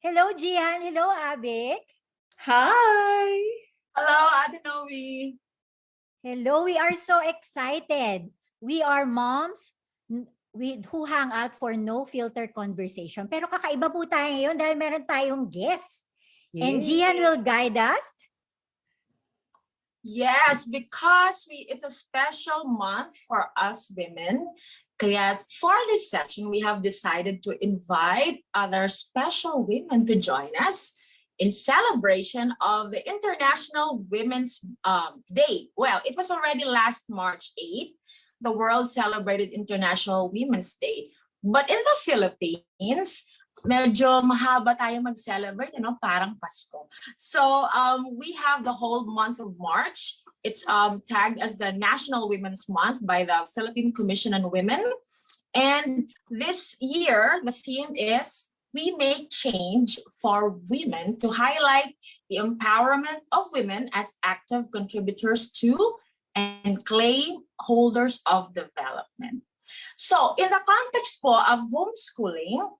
Hello, Jihan. Hello, Avic. Hi! Hello, Ate Nove. Hello, we are so excited. We are moms who hang out for no filter conversation. Pero kakaiba po tayo ngayon dahil meron tayong guest. And Jihan will guide us. Yes, because it's a special month for us women. Kaya for this session, we have decided to invite other special women to join us in celebration of the International Women's Day. Well, it was already last March 8th. The world celebrated International Women's Day. But in the Philippines, medyo mahaba tayo mag-celebrate, parang Pasko. So we have the whole month of March. It's tagged as the National Women's Month by the Philippine Commission on Women. And this year, the theme is We Make Change for Women to highlight the empowerment of women as active contributors to and claim holders of development. So in the context po of homeschooling,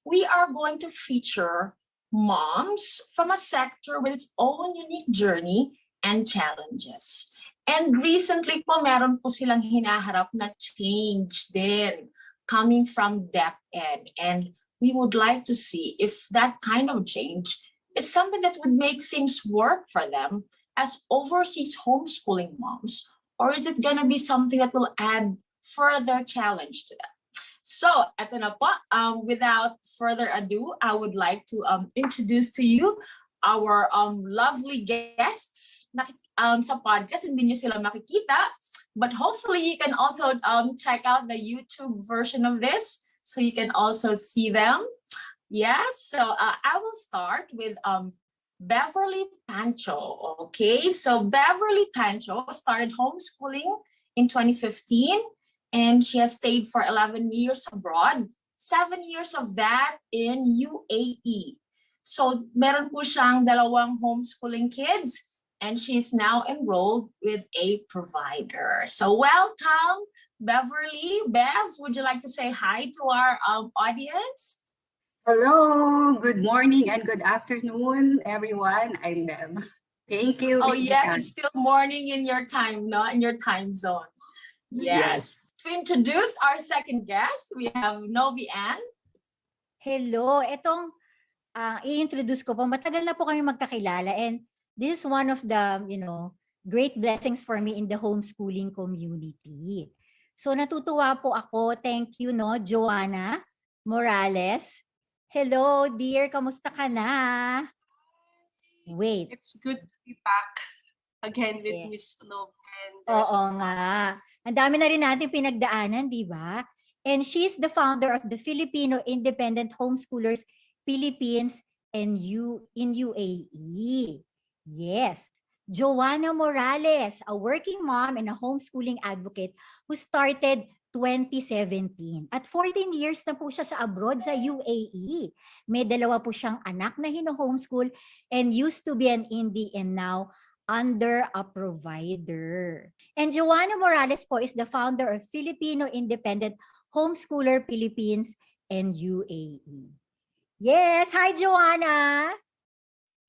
we are going to feature moms from a sector with its own unique journey and challenges. And recently po, meron po silang hinaharap na change din coming from DepEd. And we would like to see if that kind of change is something that would make things work for them as overseas homeschooling moms, or is it gonna be something that will add further challenge to them? So, eto na po, without further ado, I would like to introduce to you our lovely guests sa podcast. Hindi nyo sila makikita, but hopefully you can also check out the YouTube version of this so you can also see them. Yes, so I will start with Beverly Pancho. Okay, so Beverly Pancho started homeschooling in 2015 and she has stayed for 11 years abroad, 7 years of that in UAE. So meron po siyang 2 homeschooling kids and she's now enrolled with a provider. So welcome, Beverly. Bevs, would you like to say hi to our audience? Hello, good morning and good afternoon, everyone. I'm Bev. Thank you. Oh yes, it's still morning in your time, no? In your time zone. Yes. To introduce our second guest, we have Novi Ann. Hello, etong i-introduce ko po. Matagal na po kami magkakilala and this is one of the, great blessings for me in the homeschooling community. So natutuwa po ako. Thank you, Joanna Morales. Hello, dear. Kamusta ka na? Wait. It's good to be back again with Miss Nove. Oo nga. Ang dami na rin natin pinagdaanan, di ba? And she's the founder of the Filipino Independent Homeschoolers Philippines and in UAE. Yes. Joanna Morales, a working mom and a homeschooling advocate who started 2017. At 14 years na po siya sa abroad sa UAE. May 2 po siyang anak na hino-homeschool and used to be an indie and now under a provider. And Joanna Morales po is the founder of Filipino Independent Homeschooler Philippines and UAE. Yes, hi Joanna!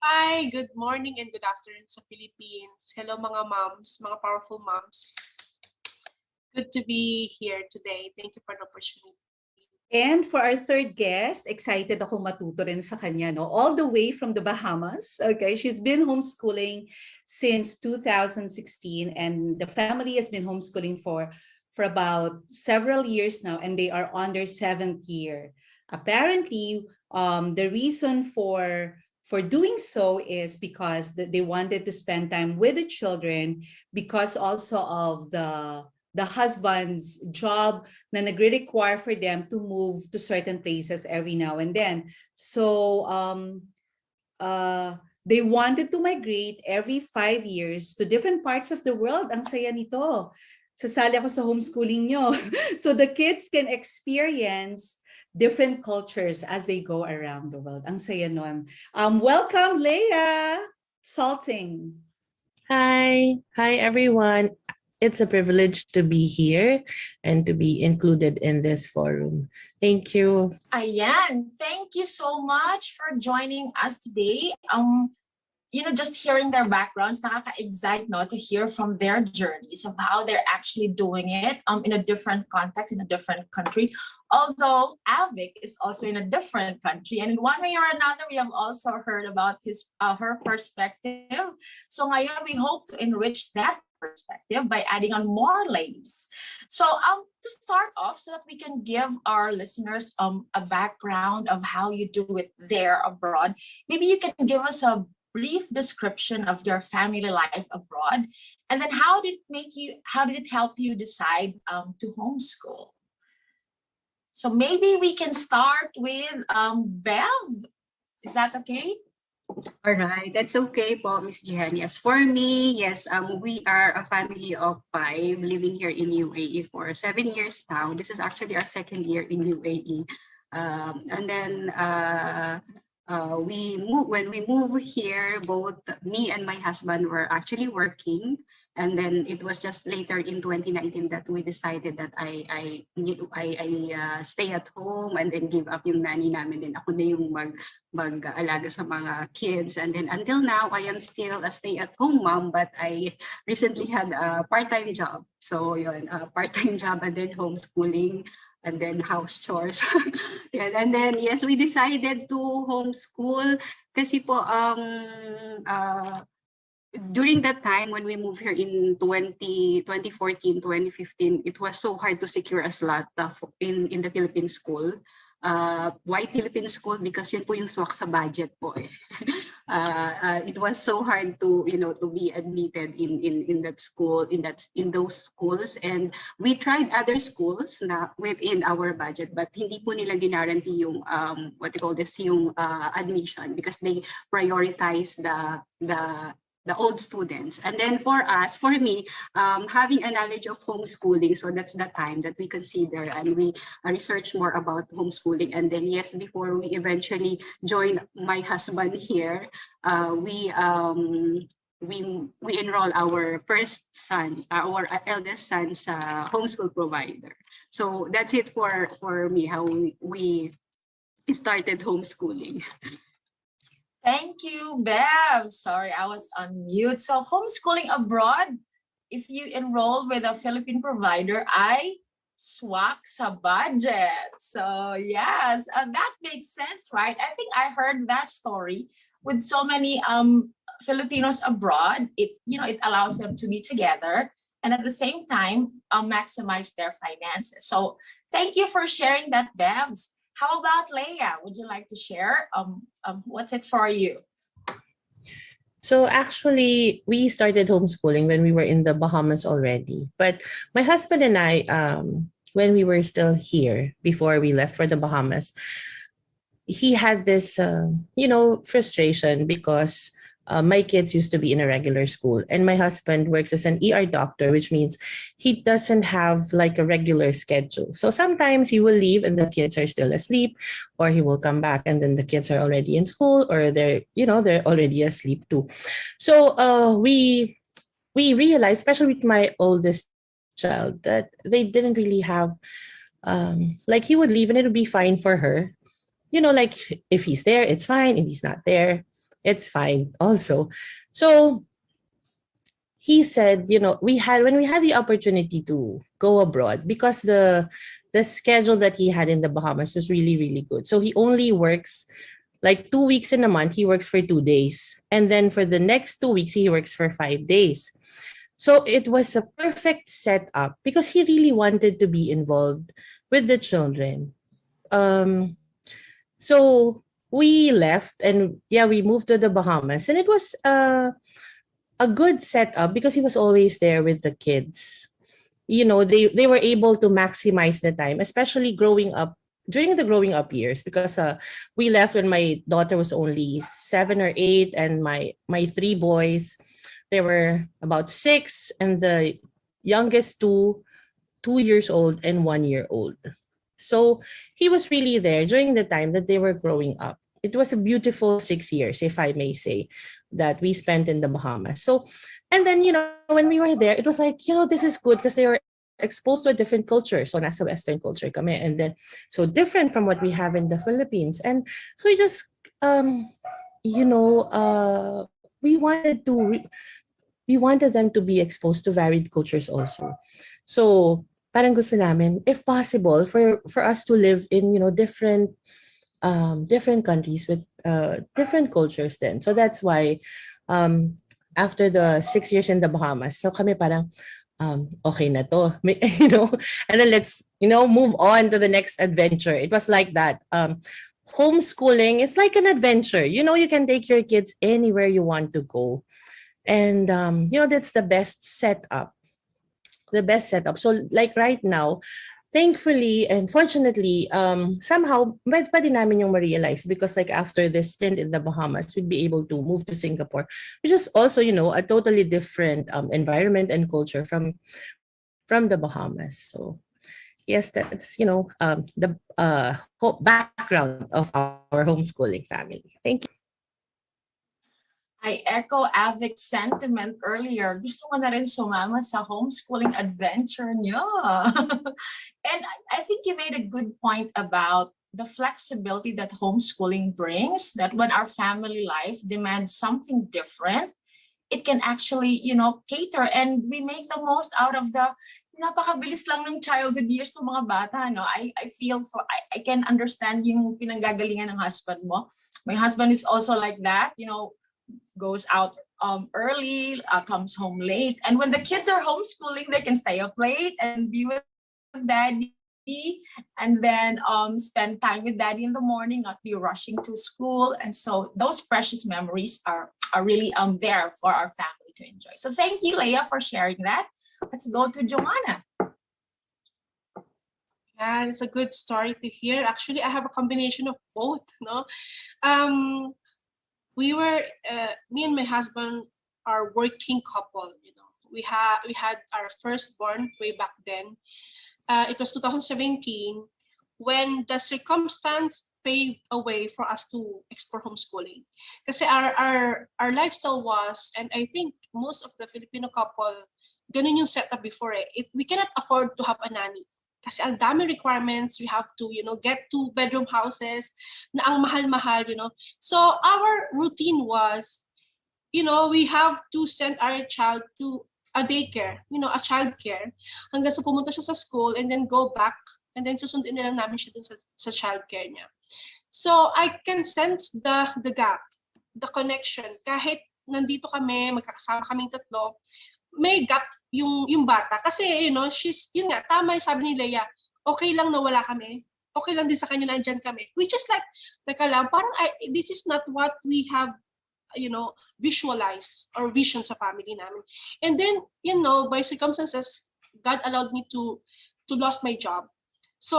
Hi, good morning and good afternoon sa Philippines. Hello mga moms, mga powerful moms. Good to be here today. Thank you for the opportunity. And for our third guest, excited ako matuto rin sa kanya, all the way from the Bahamas. Okay, she's been homeschooling since 2016 and the family has been homeschooling for about several years now and they are on their 7th year. Apparently, the reason for doing so is because they wanted to spend time with the children because also of the husband's job na nagre-require for them to move to certain places every now and then. So they wanted to migrate every 5 years to different parts of the world. Ang saya nito. Sasali ako sa homeschooling nyo. So the kids can experience different cultures as they go around the world. Ang saya nun. Welcome, Leah Salting. Hi everyone. it's a privilege to be here and to be included in this forum. Thank you. Ayan, thank you so much for joining us today. Just hearing their backgrounds, nakaka-excite, no, to hear from their journeys of how they're actually doing it in a different context, in a different country. Although Avic is also in a different country, and in one way or another, we have also heard about her perspective. So ngayon, we hope to enrich that perspective by adding on more ladies. So to start off, so that we can give our listeners a background of how you do it there abroad, maybe you can give us a brief description of your family life abroad, and then how did it help you decide to homeschool? So maybe we can start with Bev. Is that okay? All right, that's okay po, Miss Jihan. Yes, for me, yes, we are a family of 5 living here in UAE for 7 years now. This is actually our 2nd year in UAE. And then when we moved here, both me and my husband were actually working. And then it was just later in 2019 that we decided that I stay at home and then give up yung nanny namin. Then ako na yung mag-alaga sa mga kids. And then until now, I am still a stay-at-home mom, but I recently had a part-time job. So yun, a part-time job and then homeschooling and then house chores. Yeah, and then yes, we decided to homeschool kasi po during that time when we moved here in 2014, 2015, it was so hard to secure a slot in the Philippine school. Why Philippine school? Because yun po yung swak sa budget po eh. It was so hard to be admitted in that school, in those schools, and we tried other schools na within our budget, but hindi po nila guarantee yung yung admission because they prioritize the old students. And then for me, having a knowledge of homeschooling, so that's the time that we consider and we research more about homeschooling. And then yes, before we eventually join my husband here, we enroll our first son, our eldest son's homeschool provider. So that's it for me, how we started homeschooling. Thank you, Bev. Sorry, I was on mute. So homeschooling abroad, if you enroll with a Philippine provider, I swak sa budget. So yes, that makes sense, right? I think I heard that story with so many Filipinos abroad. It allows them to be together and at the same time maximize their finances. So thank you for sharing that, Bevs. How about Leah? Would you like to share? What's it for you? So actually, we started homeschooling when we were in the Bahamas already. But my husband and I, when we were still here, before we left for the Bahamas, he had this, frustration because my kids used to be in a regular school and my husband works as an ER doctor, which means he doesn't have like a regular schedule. So sometimes he will leave and the kids are still asleep, or he will come back and then the kids are already in school, or they're already asleep too. So we realized, especially with my oldest child, that they didn't really have like he would leave and it would be fine for her. Like if he's there, it's fine. If he's not there, it's fine also. So he said, when we had the opportunity to go abroad, because the schedule that he had in the Bahamas was really, really good. So he only works like 2 weeks in a month. He works for 2 days. And then for the next 2 weeks, he works for 5 days. So it was a perfect setup because he really wanted to be involved with the children. So we left and we moved to the Bahamas, and it was a good setup because he was always there with the kids. They were able to maximize the time, especially growing up during the growing up years, because we left when my daughter was only 7 or 8 and my 3 boys, they were about 6, and the youngest 2 years old and 1 year old. So he was really there during the time that they were growing up. It was a beautiful 6 years, if I may say. that we spent in the Bahamas. So, and then, when we were there, it was like, this is good because they were exposed to a different culture. So nasa Western culture kami. And then, so different from what we have in the Philippines. And so we just, we wanted we wanted them to be exposed to varied cultures also. So parang gusto namin, if possible, for us to live in, different countries with different cultures then. So that's why after the 6 years in the Bahamas, so kami parang, okay na to, and then let's, move on to the next adventure. It was like that. Homeschooling, it's like an adventure. You can take your kids anywhere you want to go. And, that's the best setup. So like right now, thankfully and fortunately, somehow, pwede namin yung ma-realize because like after this stint in the Bahamas, we'd be able to move to Singapore, which is also, a totally different environment and culture from the Bahamas. So yes, that's, the background of our homeschooling family. Thank you. I echo Avic's sentiment earlier. Gusto ko na rin sumama sa homeschooling adventure niya. And I think you made a good point about the flexibility that homeschooling brings, that when our family life demands something different, it can actually, cater, and we make the most out of the napakabilis lang ng childhood years ng mga bata, no? I feel I can understand yung pinanggagalingan ng husband mo. My husband is also like that, goes out early, comes home late. And when the kids are homeschooling, they can stay up late and be with daddy, and then spend time with daddy in the morning, not be rushing to school. And so those precious memories are really there for our family to enjoy. So thank you, Leah, for sharing that. Let's go to Joanna. Yeah, it's a good story to hear. Actually, I have a combination of both, no? We were, me and my husband are working couple, We had our firstborn way back then. It was 2017 when the circumstance paved a way for us to explore homeschooling. Kasi our lifestyle was, and I think most of the Filipino couple, ganun yung setup before eh. We cannot afford to have a nanny. Kasi ang dami requirements, we have to, get 2-bedroom houses na ang mahal-mahal, So our routine was, we have to send our child to a daycare, a childcare, hanggang sa pumunta siya sa school and then go back, and then susundin na lang namin siya dun sa childcare niya. So I can sense the gap, the connection. Kahit nandito kami, magkakasama kaming tatlo, may gap yung bata kasi she's yun nga tama yung sabi ni Leah, okay lang na wala kami, okay lang din sa kanya na andyan kami, which is like teka lang, parang this is not what we have visualize or vision sa family namin. And then by circumstances, God allowed me to lost my job, so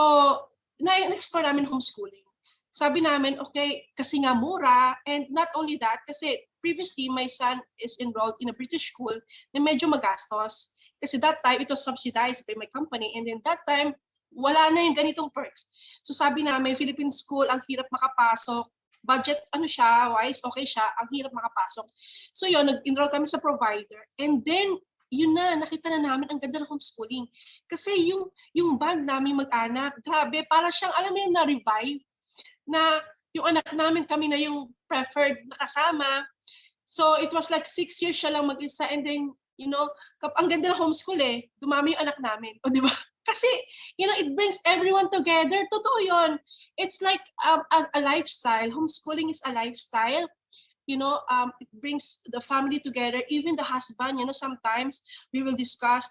na-explore namin homeschooling. Sabi namin, okay, kasi nga mura, and not only that, kasi previously, my son is enrolled in a British school na medyo magastos. Kasi that time, it was subsidized by my company. And then that time, wala na yung ganitong perks. So sabi namin, Philippine school, ang hirap makapasok. Budget, wise, okay siya, ang hirap makapasok. So yun, nag-enroll kami sa provider. And then, yun na, nakita na namin ang ganda ng homeschooling. Kasi yung band namin mag-anak, grabe, para siyang, alam mo yun, na-revive. Na yung anak namin, kami na yung preferred na kasama. So it was like 6 years siya lang mag-isa, and then, ang ganda ng homeschool eh, dumami yung anak namin. O di ba? Kasi, it brings everyone together. Totoo yun. It's like a lifestyle. Homeschooling is a lifestyle. It brings the family together, even the husband. Sometimes we will discuss,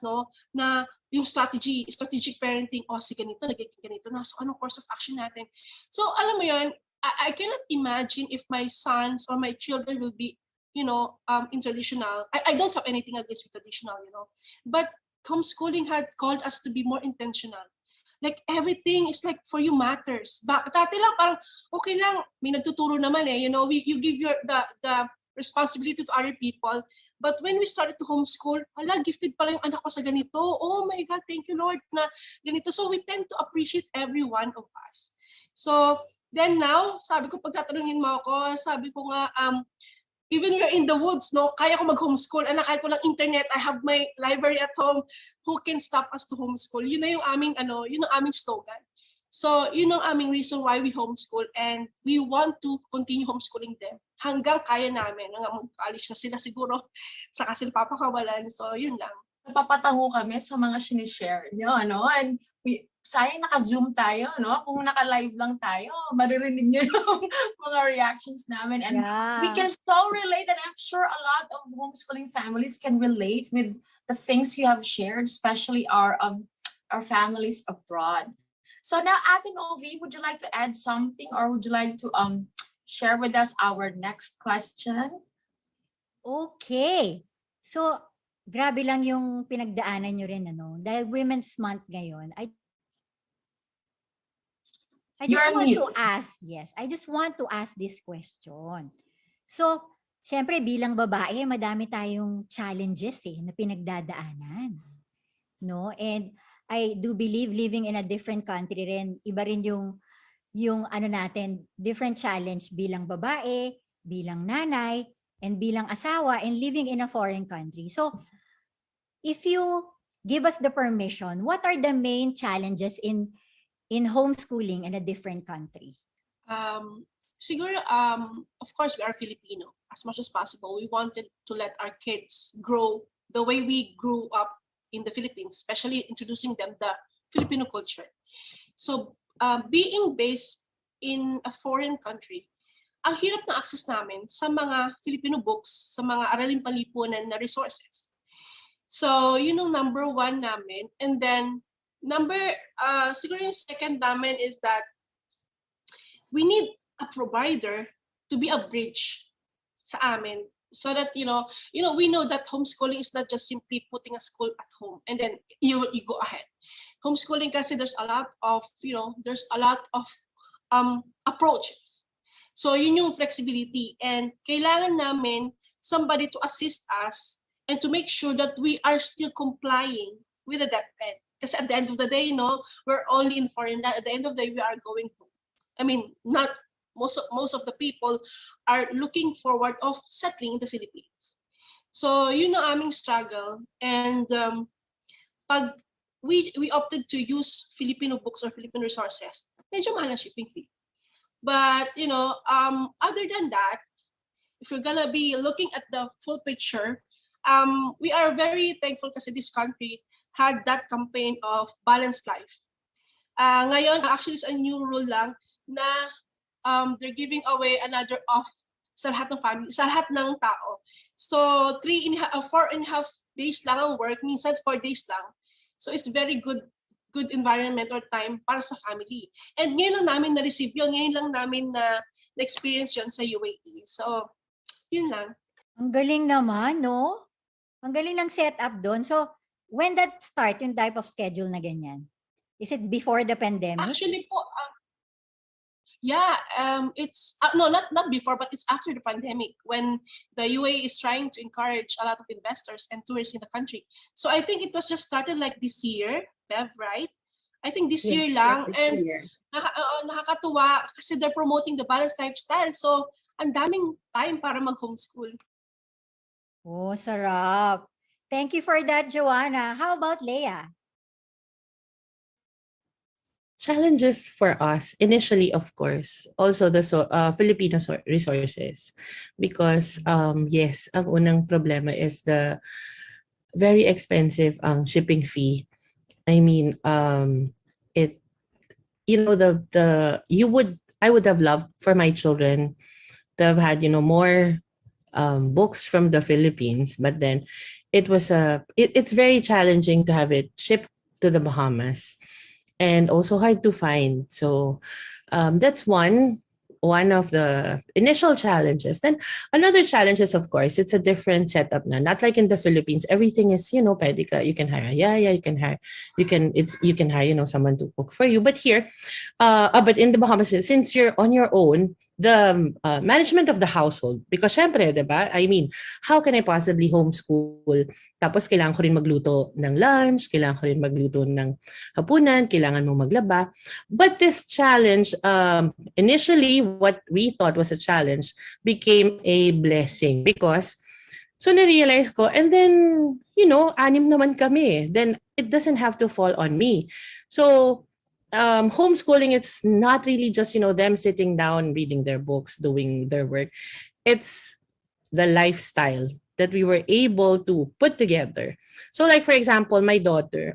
na yung strategic parenting. O, si ganito, nagiging ganito na. So, anong course of action natin? So, alam mo yun, I cannot imagine if my sons or my children will be, in traditional. I don't have anything against with traditional, but homeschooling had called us to be more intentional. Like everything is like for you matters. Dati lang parang okay lang, may nagtuturo naman eh, you give the responsibility to other people. But when we started to homeschool, gifted pala yung anak ko sa ganito. Oh my God, thank you Lord na ganito. So we tend to appreciate every one of us. So then now, sabi ko pag tatanungin mo ako, sabi ko nga even we're in the woods, no, kaya ko mag-homeschool. Anak, kahit walang internet, I have my library at home. Who can stop us to homeschool? Yun na yung aming, yun ang aming slogan. So, yun ang aming reason why we homeschool, and we want to continue homeschooling them hanggang kaya namin. Hanggang mag-alis na sila siguro, saka sila papakawalan. So, yun lang. Napapatango kami sa mga sinishare nyo, ano? And sayang naka-zoom tayo, no? Kung naka-live lang tayo, maririnig nyo yung mga reactions namin. And we can so relate, and I'm sure a lot of homeschooling families can relate with the things you have shared, especially our families abroad. So now, Ate Novi, would you like to add something, or would you like to share with us our next question? Okay. So, grabe lang yung pinagdaanan nyo rin, ano? Dahil Women's Month ngayon, I just want to ask this question. So, syempre bilang babae, madami tayong challenges na pinagdadaanan. No? And I do believe living in a different country rin, iba rin yung ano natin, different challenge bilang babae, bilang nanay, and bilang asawa, and living in a foreign country. So, if you give us the permission, what are the main challenges in homeschooling in a different country? Siguro, of course, we are Filipino. As much as possible, we wanted to let our kids grow the way we grew up in the Philippines, especially introducing them the Filipino culture. So, being based in a foreign country, ang hirap na access namin sa mga Filipino books, sa mga araling panlipunan na resources. So, yun yung number one namin. And then, siguro yung second namin is that we need a provider to be a bridge sa amin. So that, we know that homeschooling is not just simply putting a school at home and then you go ahead. Homeschooling kasi there's a lot of approaches. So yun yung flexibility, and kailangan namin somebody to assist us and to make sure that we are still complying with the DepEd. Because at the end of the day, we're only in foreign land. At the end of the day, we are going home. I mean, not most of the people are looking forward of settling in the Philippines. So, yun ang aming struggle. And pag we opted to use Filipino books or Filipino resources, medyo mahal ang shipping fee. But, other than that, if you're gonna be looking at the full picture, we are very thankful kasi this country had that campaign of balanced life. Ngayon, actually, it's a new rule lang na they're giving away another off sa lahat ng family, sa lahat ng tao. So, 4.5 days lang ang work, minsan 4 days lang. So, it's very good environment or time para sa family. And ngayon lang namin na-receive yun, ngayon lang namin na-experience yun sa UAE. So, yun lang. Ang galing naman, no? Ang galing ng setup doon. So, when that start, yung type of schedule na ganyan? Is it before the pandemic? Actually po, it's not before, but it's after the pandemic when the UAE is trying to encourage a lot of investors and tourists in the country. So I think it was just started like this year, Bev, right? I think this year lang, and nakakatuwa kasi they're promoting the balanced lifestyle. So ang daming time para mag-homeschool. Oh, sarap. Thank you for that, Joanna. How about Leah? Challenges for us initially, of course, also the Filipino resources, because yes, ang unang problema is the very expensive shipping fee. I mean, I would have loved for my children to have had more books from the Philippines, but then it's very challenging to have it shipped to the Bahamas. And also hard to find. So that's one of the initial challenges. Then another challenge is, of course, it's a different setup na. Not like in the Philippines, everything is, pwede ka, you can hire you can hire, someone to cook for you. But here, but in the Bahamas, since you're on your own, management of the household. Because syempre, diba? I mean, how can I possibly homeschool? Tapos kailangan ko rin magluto ng lunch, kailangan ko rin magluto ng hapunan, kailangan mo maglaba. But this challenge, initially, what we thought was a challenge became a blessing because so na-realize ko, and then, you know, 6 naman kami. Then it doesn't have to fall on me. So homeschooling, it's not really just, you know, them sitting down, reading their books, doing their work. It's the lifestyle that we were able to put together. So like, for example, my daughter,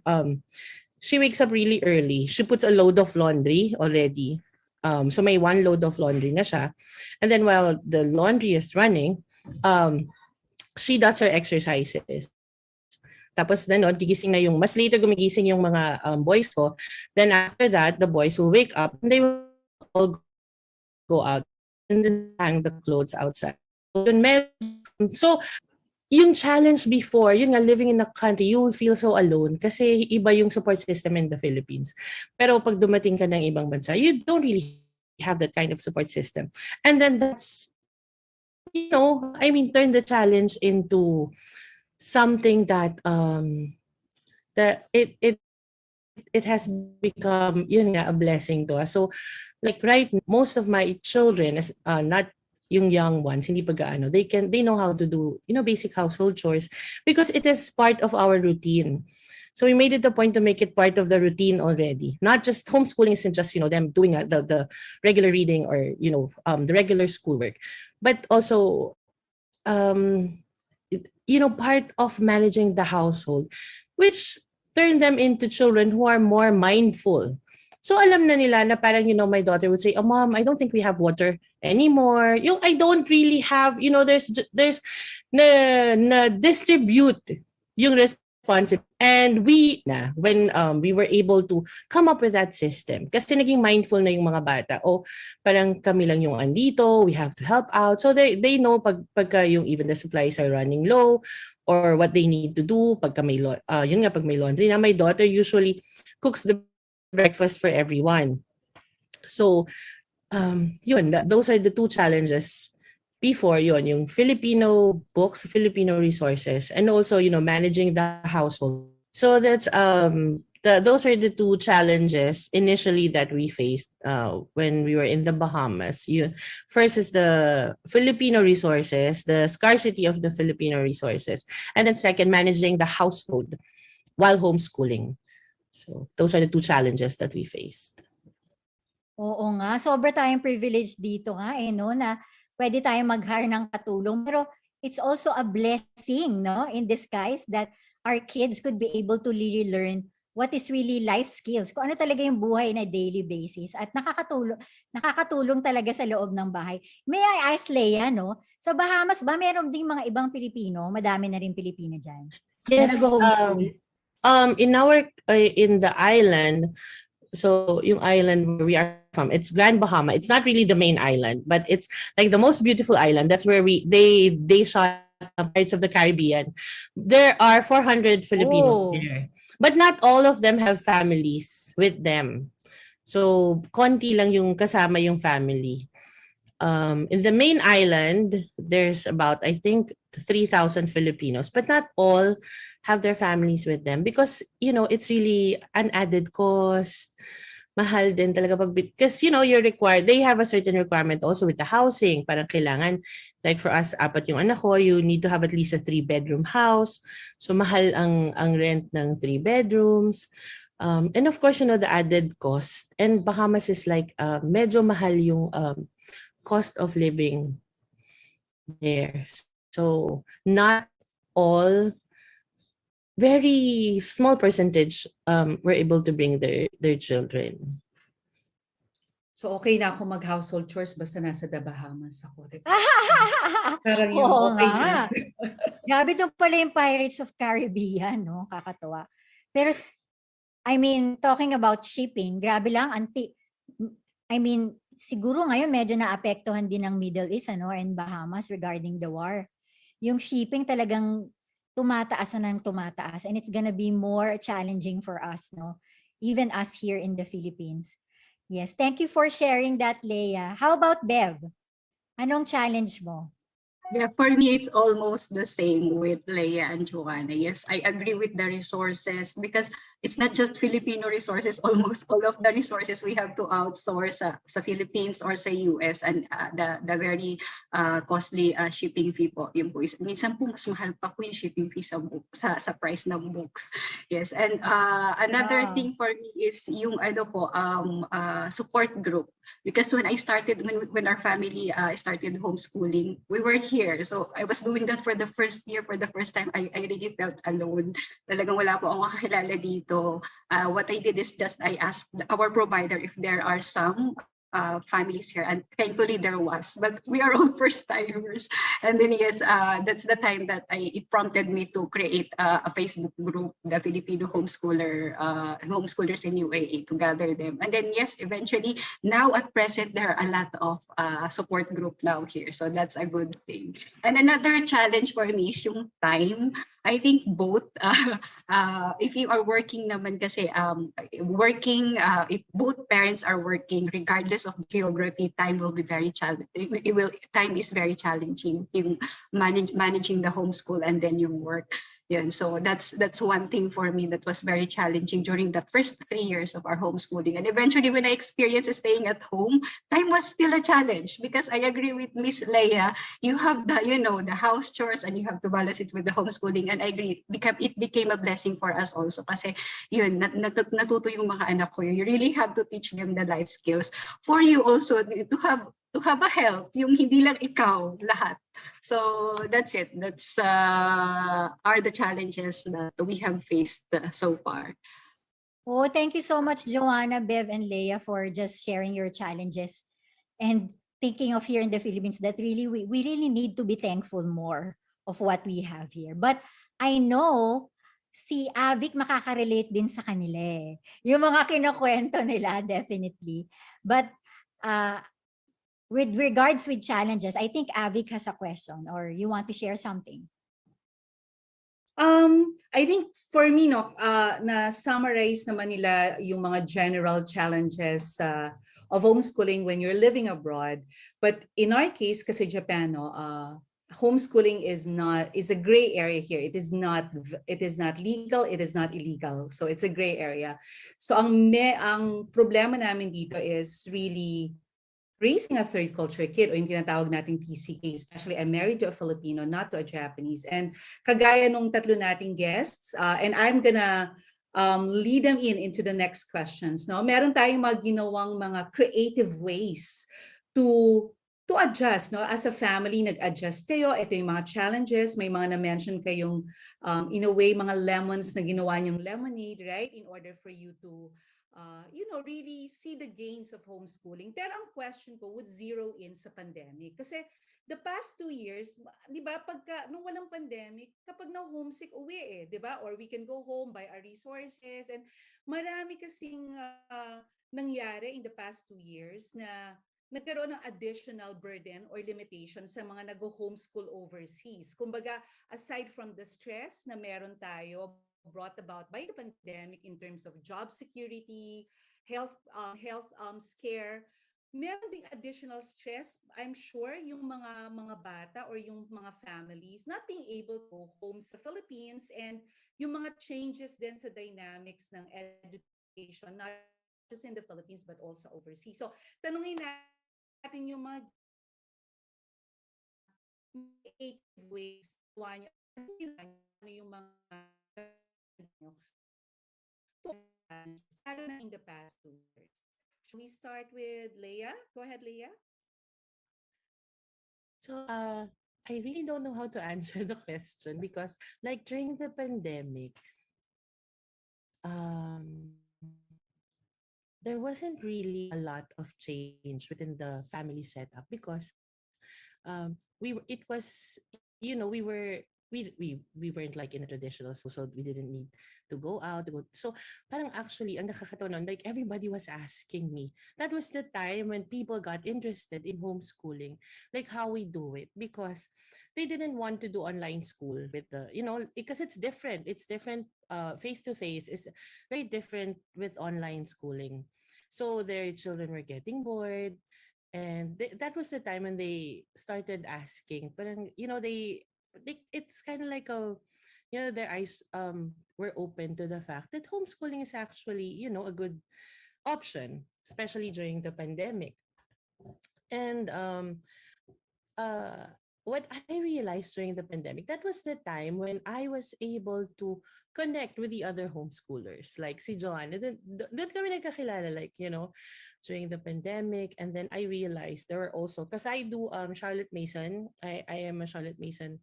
she wakes up really early. She puts a load of laundry already. So may 1 load of laundry na siya. And then while the laundry is running, she does her exercises. Tapos no, gigising na yung, mas later gumigising yung mga boys ko. Then after that, the boys will wake up and they will all go out and then hang the clothes outside. So, yung challenge before, yun nga, living in a country, you will feel so alone kasi iba yung support system in the Philippines. Pero pag dumating ka ng ibang bansa, you don't really have that kind of support system. And then that's, you know, I mean, turn the challenge into something that that it has become, yun nga, a blessing to us. So like right, most of my children, not yung young ones, hindi pa gaano, they know how to do, you know, basic household chores because it is part of our routine. So we made it a point to make it part of the routine already. Not just homeschooling isn't just, you know, them doing the regular reading or, you know, the regular schoolwork, but also you know, part of managing the household, which turn them into children who are more mindful. So alam na nila na parang, you know, my daughter would say, "Oh mom, I don't think we have water anymore." Yung I don't really have, you know, there's na distribute yung responsibility. And when we were able to come up with that system, kasi naging mindful na yung mga bata. O parang kami lang yung andito, we have to help out. So they know pagka yung even the supplies are running low or what they need to do pag may laundry na, my daughter usually cooks the breakfast for everyone. So those are the 2 challenges before, yung Filipino books, Filipino resources, and also, you know, managing the household. So that's those are the 2 challenges initially that we faced when we were in the Bahamas. First is the Filipino resources, the scarcity of the Filipino resources, and then second, managing the household while homeschooling. So those are the 2 challenges that we faced. Oo nga, sobra tayong privilege dito nga no, na pwede tayong mag-hire ng katulong. Pero it's also a blessing, no, in disguise that our kids could be able to really learn what is really life skills. Kung ano talaga yung buhay na daily basis. At nakakatulong talaga sa loob ng bahay. May I ask Leah, no, sa Bahamas ba meron ding mga ibang Pilipino? Madami na rin Pilipino dyan. Yes, na nag-homeschool? in the island, so yung island where we are from, it's Grand Bahama. It's not really the main island, but it's like the most beautiful island. That's where they shot Pirates of the Caribbean. There are 400 Filipinos there, but not all of them have families with them. So konti lang yung kasama yung family. In the main island, there's about, I think, 3,000 Filipinos, but not all have their families with them because, you know, it's really an added cost. Mahal din talaga because, you know, you're required, they have a certain requirement also with the housing. Parang kailangan, like for us, 4 yung anak ko, you need to have at least a 3-bedroom house. So mahal ang rent ng 3 bedrooms. And of course, you know, the added cost. And Bahamas is like, medyo mahal yung cost of living there. So not all, very small percentage were able to bring their children. So okay na ako mag-household chores basta nasa the Bahamas ako. Parang yun, Oo okay nga. na. Grabe doon pala yung Pirates of Caribbean, no? Kakatuwa. Pero, I mean, talking about shipping, grabe lang, siguro ngayon medyo naapektuhan din ng Middle East, ano, and Bahamas regarding the war. Yung shipping talagang tumataas na ng tumataas, and it's gonna be more challenging for us, no? Even us here in the Philippines. Yes, thank you for sharing that, Leah. How about Bev? Anong challenge mo? Yeah, for me, it's almost the same with Leia and Joanna. Yes, I agree with the resources because it's not just Filipino resources. Almost all of the resources we have to outsource sa Philippines or sa US, and the very costly shipping fee po. Yung po minsan po mas mahal pa po yung shipping fee sa book, sa price ng books. Yes, and another Wow. thing for me is yung support group. Because when I started, when our family started homeschooling, we were here. So I was doing that for the first year. For the first time, I really felt alone. Talagang wala po akong kakilala dito. What I did is just I asked our provider if there are some families here, and thankfully there was, but we are all first timers. And then yes, that's the time that it prompted me to create a Facebook group, the Filipino homeschoolers in UAE, to gather them. And then yes, eventually now at present there are a lot of support group now here, so that's a good thing. And another challenge for me is yung time. I think both if you are working naman kasi if both parents are working, regardless of geography, time will be very challenging. Time is very challenging. Yung managing the homeschool and then yung work. Yeah, so that's one thing for me that was very challenging during the first 3 years of our homeschooling. And eventually, when I experienced staying at home, time was still a challenge because I agree with Miss Leia. You have the house chores and you have to balance it with the homeschooling. And I agree, it became a blessing for us also kasi yun, natuto yung mga anak ko. You really have to teach them the life skills for you also to have a help, yung hindi lang ikaw lahat. So that's it. That's are the challenges that we have faced so far. Oh, thank you so much, Joanna, Bev, and Leah, for just sharing your challenges and thinking of here in the Philippines that really we really need to be thankful more of what we have here. But I know si Avic makaka-relate din sa kanila eh. Yung mga kinukwento nila, definitely. But with regards with challenges, I think Avic has a question or you want to share something. I think for me, na-summarize naman nila yung mga general challenges of homeschooling when you're living abroad. But in our case, kasi Japan, homeschooling is a gray area here. It is not legal, it is not illegal. So it's a gray area. So ang problema namin dito is really raising a third culture kid, o yung tinatawag nating TCK, especially I'm married to a Filipino, not to a Japanese. And kagaya nung tatlo nating guests, and I'm gonna lead them into the next questions. No? Meron tayong mga ginawang mga creative ways to adjust. No? As a family, nag-adjust kayo. Ito yung mga challenges. May mga na-mention kayong, in a way, mga lemons na ginawa niyong lemonade, right? In order for you to really see the gains of homeschooling. Pero ang question ko would zero in sa pandemic. Kasi the past 2 years, di ba, nung walang pandemic, kapag na-homesick, uwi di ba? Or we can go home, buy our resources. And marami kasing nangyari in the past 2 years na nagkaroon ng additional burden or limitation sa mga nag-homeschool overseas. Kumbaga, aside from the stress na meron tayo brought about by the pandemic in terms of job security, health scare, meron ding additional stress. I'm sure yung mga bata or yung mga families not being able to home sa Philippines, and yung mga changes din sa dynamics ng education, not just in the Philippines but also overseas. So tanungin natin yung mga creative ways ano yung mga in the past 2 years. Should we start with Leah? Go ahead, Leah. So, I really don't know how to answer the question because, like, during the pandemic, there wasn't really a lot of change within the family setup because we weren't like in a traditional school, so we didn't need to go out to go. So parang actually ang nakakatawa nun, like everybody was asking me. That was the time when people got interested in homeschooling, like how we do it, because they didn't want to do online school with because it's different. It's different. Face to face is very different with online schooling. So their children were getting bored. And that was the time when they started asking. Parang, it's kind of like their eyes were open to the fact that homeschooling is actually, a good option, especially during the pandemic. And uh, what I realized during the pandemic, that was the time when I was able to connect with the other homeschoolers. Like si Joanna, doon kami nagkakilala, like, during the pandemic. And then I realized there were also, because I do Charlotte Mason, I am a Charlotte Mason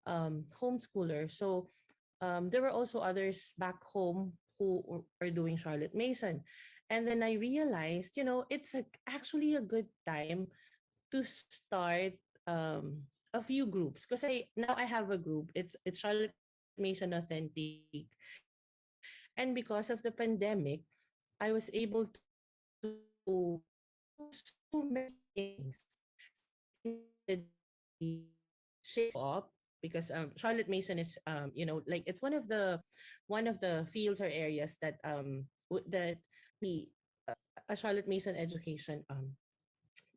homeschooler. So there were also others back home who are doing Charlotte Mason. And then I realized, it's actually a good time to start a few groups, because I have a group. It's Charlotte Mason Authentique, and because of the pandemic, I was able to do so many things. Shake up, because Charlotte Mason is, like, it's one of the fields or areas that that the a Charlotte Mason education,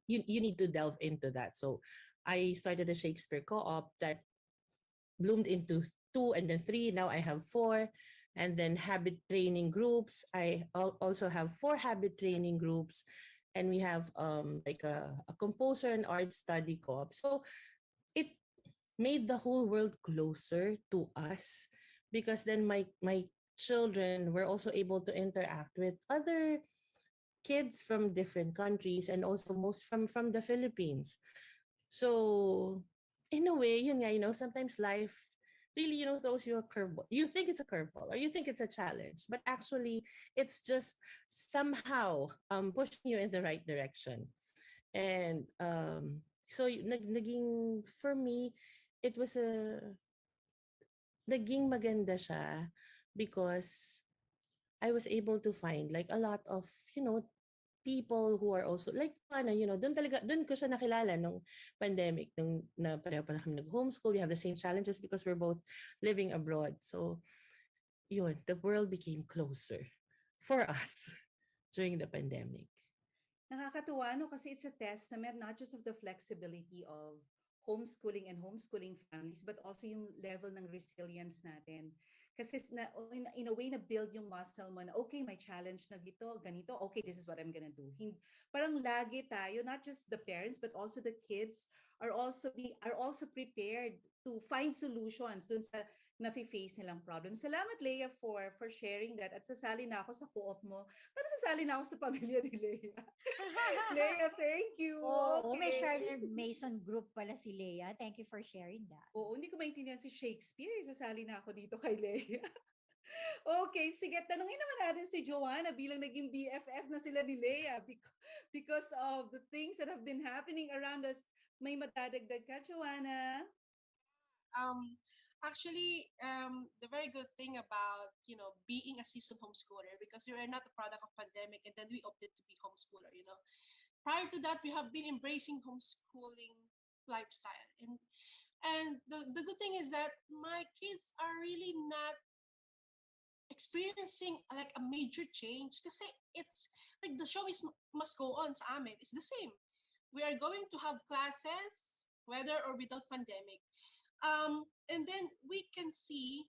you need to delve into that. So I started a Shakespeare co-op that bloomed into two and then three. Now I have four. And then habit training groups. I also have four habit training groups. And we have like a composer and art study co-op. So it made the whole world closer to us, because then my children were also able to interact with other kids from different countries, and also most from the Philippines. So in a way, sometimes life really, throws you a curveball. You think it's a curveball, or you think it's a challenge, but actually it's just somehow pushing you in the right direction. And so naging, for me, it was naging maganda siya, because I was able to find like a lot of, people who are also like ano, doon ko siya nakilala nung pandemic, nung na pareho pala kami nag-homeschool. We have the same challenges because we're both living abroad. So yun, the world became closer for us during the pandemic. Nakakatuwa, no? Kasi it's a testament not just of the flexibility of homeschooling and homeschooling families, but also yung level ng resilience natin. Kasi in a way, na-build yung muscle mo na, okay, may challenge na ganito, okay, this is what I'm gonna do. Parang lagi tayo, not just the parents, but also the kids are also prepared to find solutions dun sa nafe-face nilang problem. Salamat, Leah, for sharing that. At sasali na ako sa co-op mo. Para sasali na ako sa pamilya ni Leah. Leah, thank you. Oo, may Okay. Charlotte Mason group pala si Leah. Thank you for sharing that. Oo, hindi ko maintindihan si Shakespeare. Sasali na ako dito kay Leah. Okay, sige. Tanungin naman natin si Joanna bilang naging BFF na sila ni Leah because of the things that have been happening around us. May madadagdag ka, Joanna? Actually, the very good thing about being a seasoned homeschooler, because we are not a product of pandemic, and then we opted to be homeschooler. Prior to that, we have been embracing homeschooling lifestyle, and the good thing is that my kids are really not experiencing like a major change, kasi it's like the show is must go on sa amin. It's the same. We are going to have classes whether or without pandemic. And then we can see,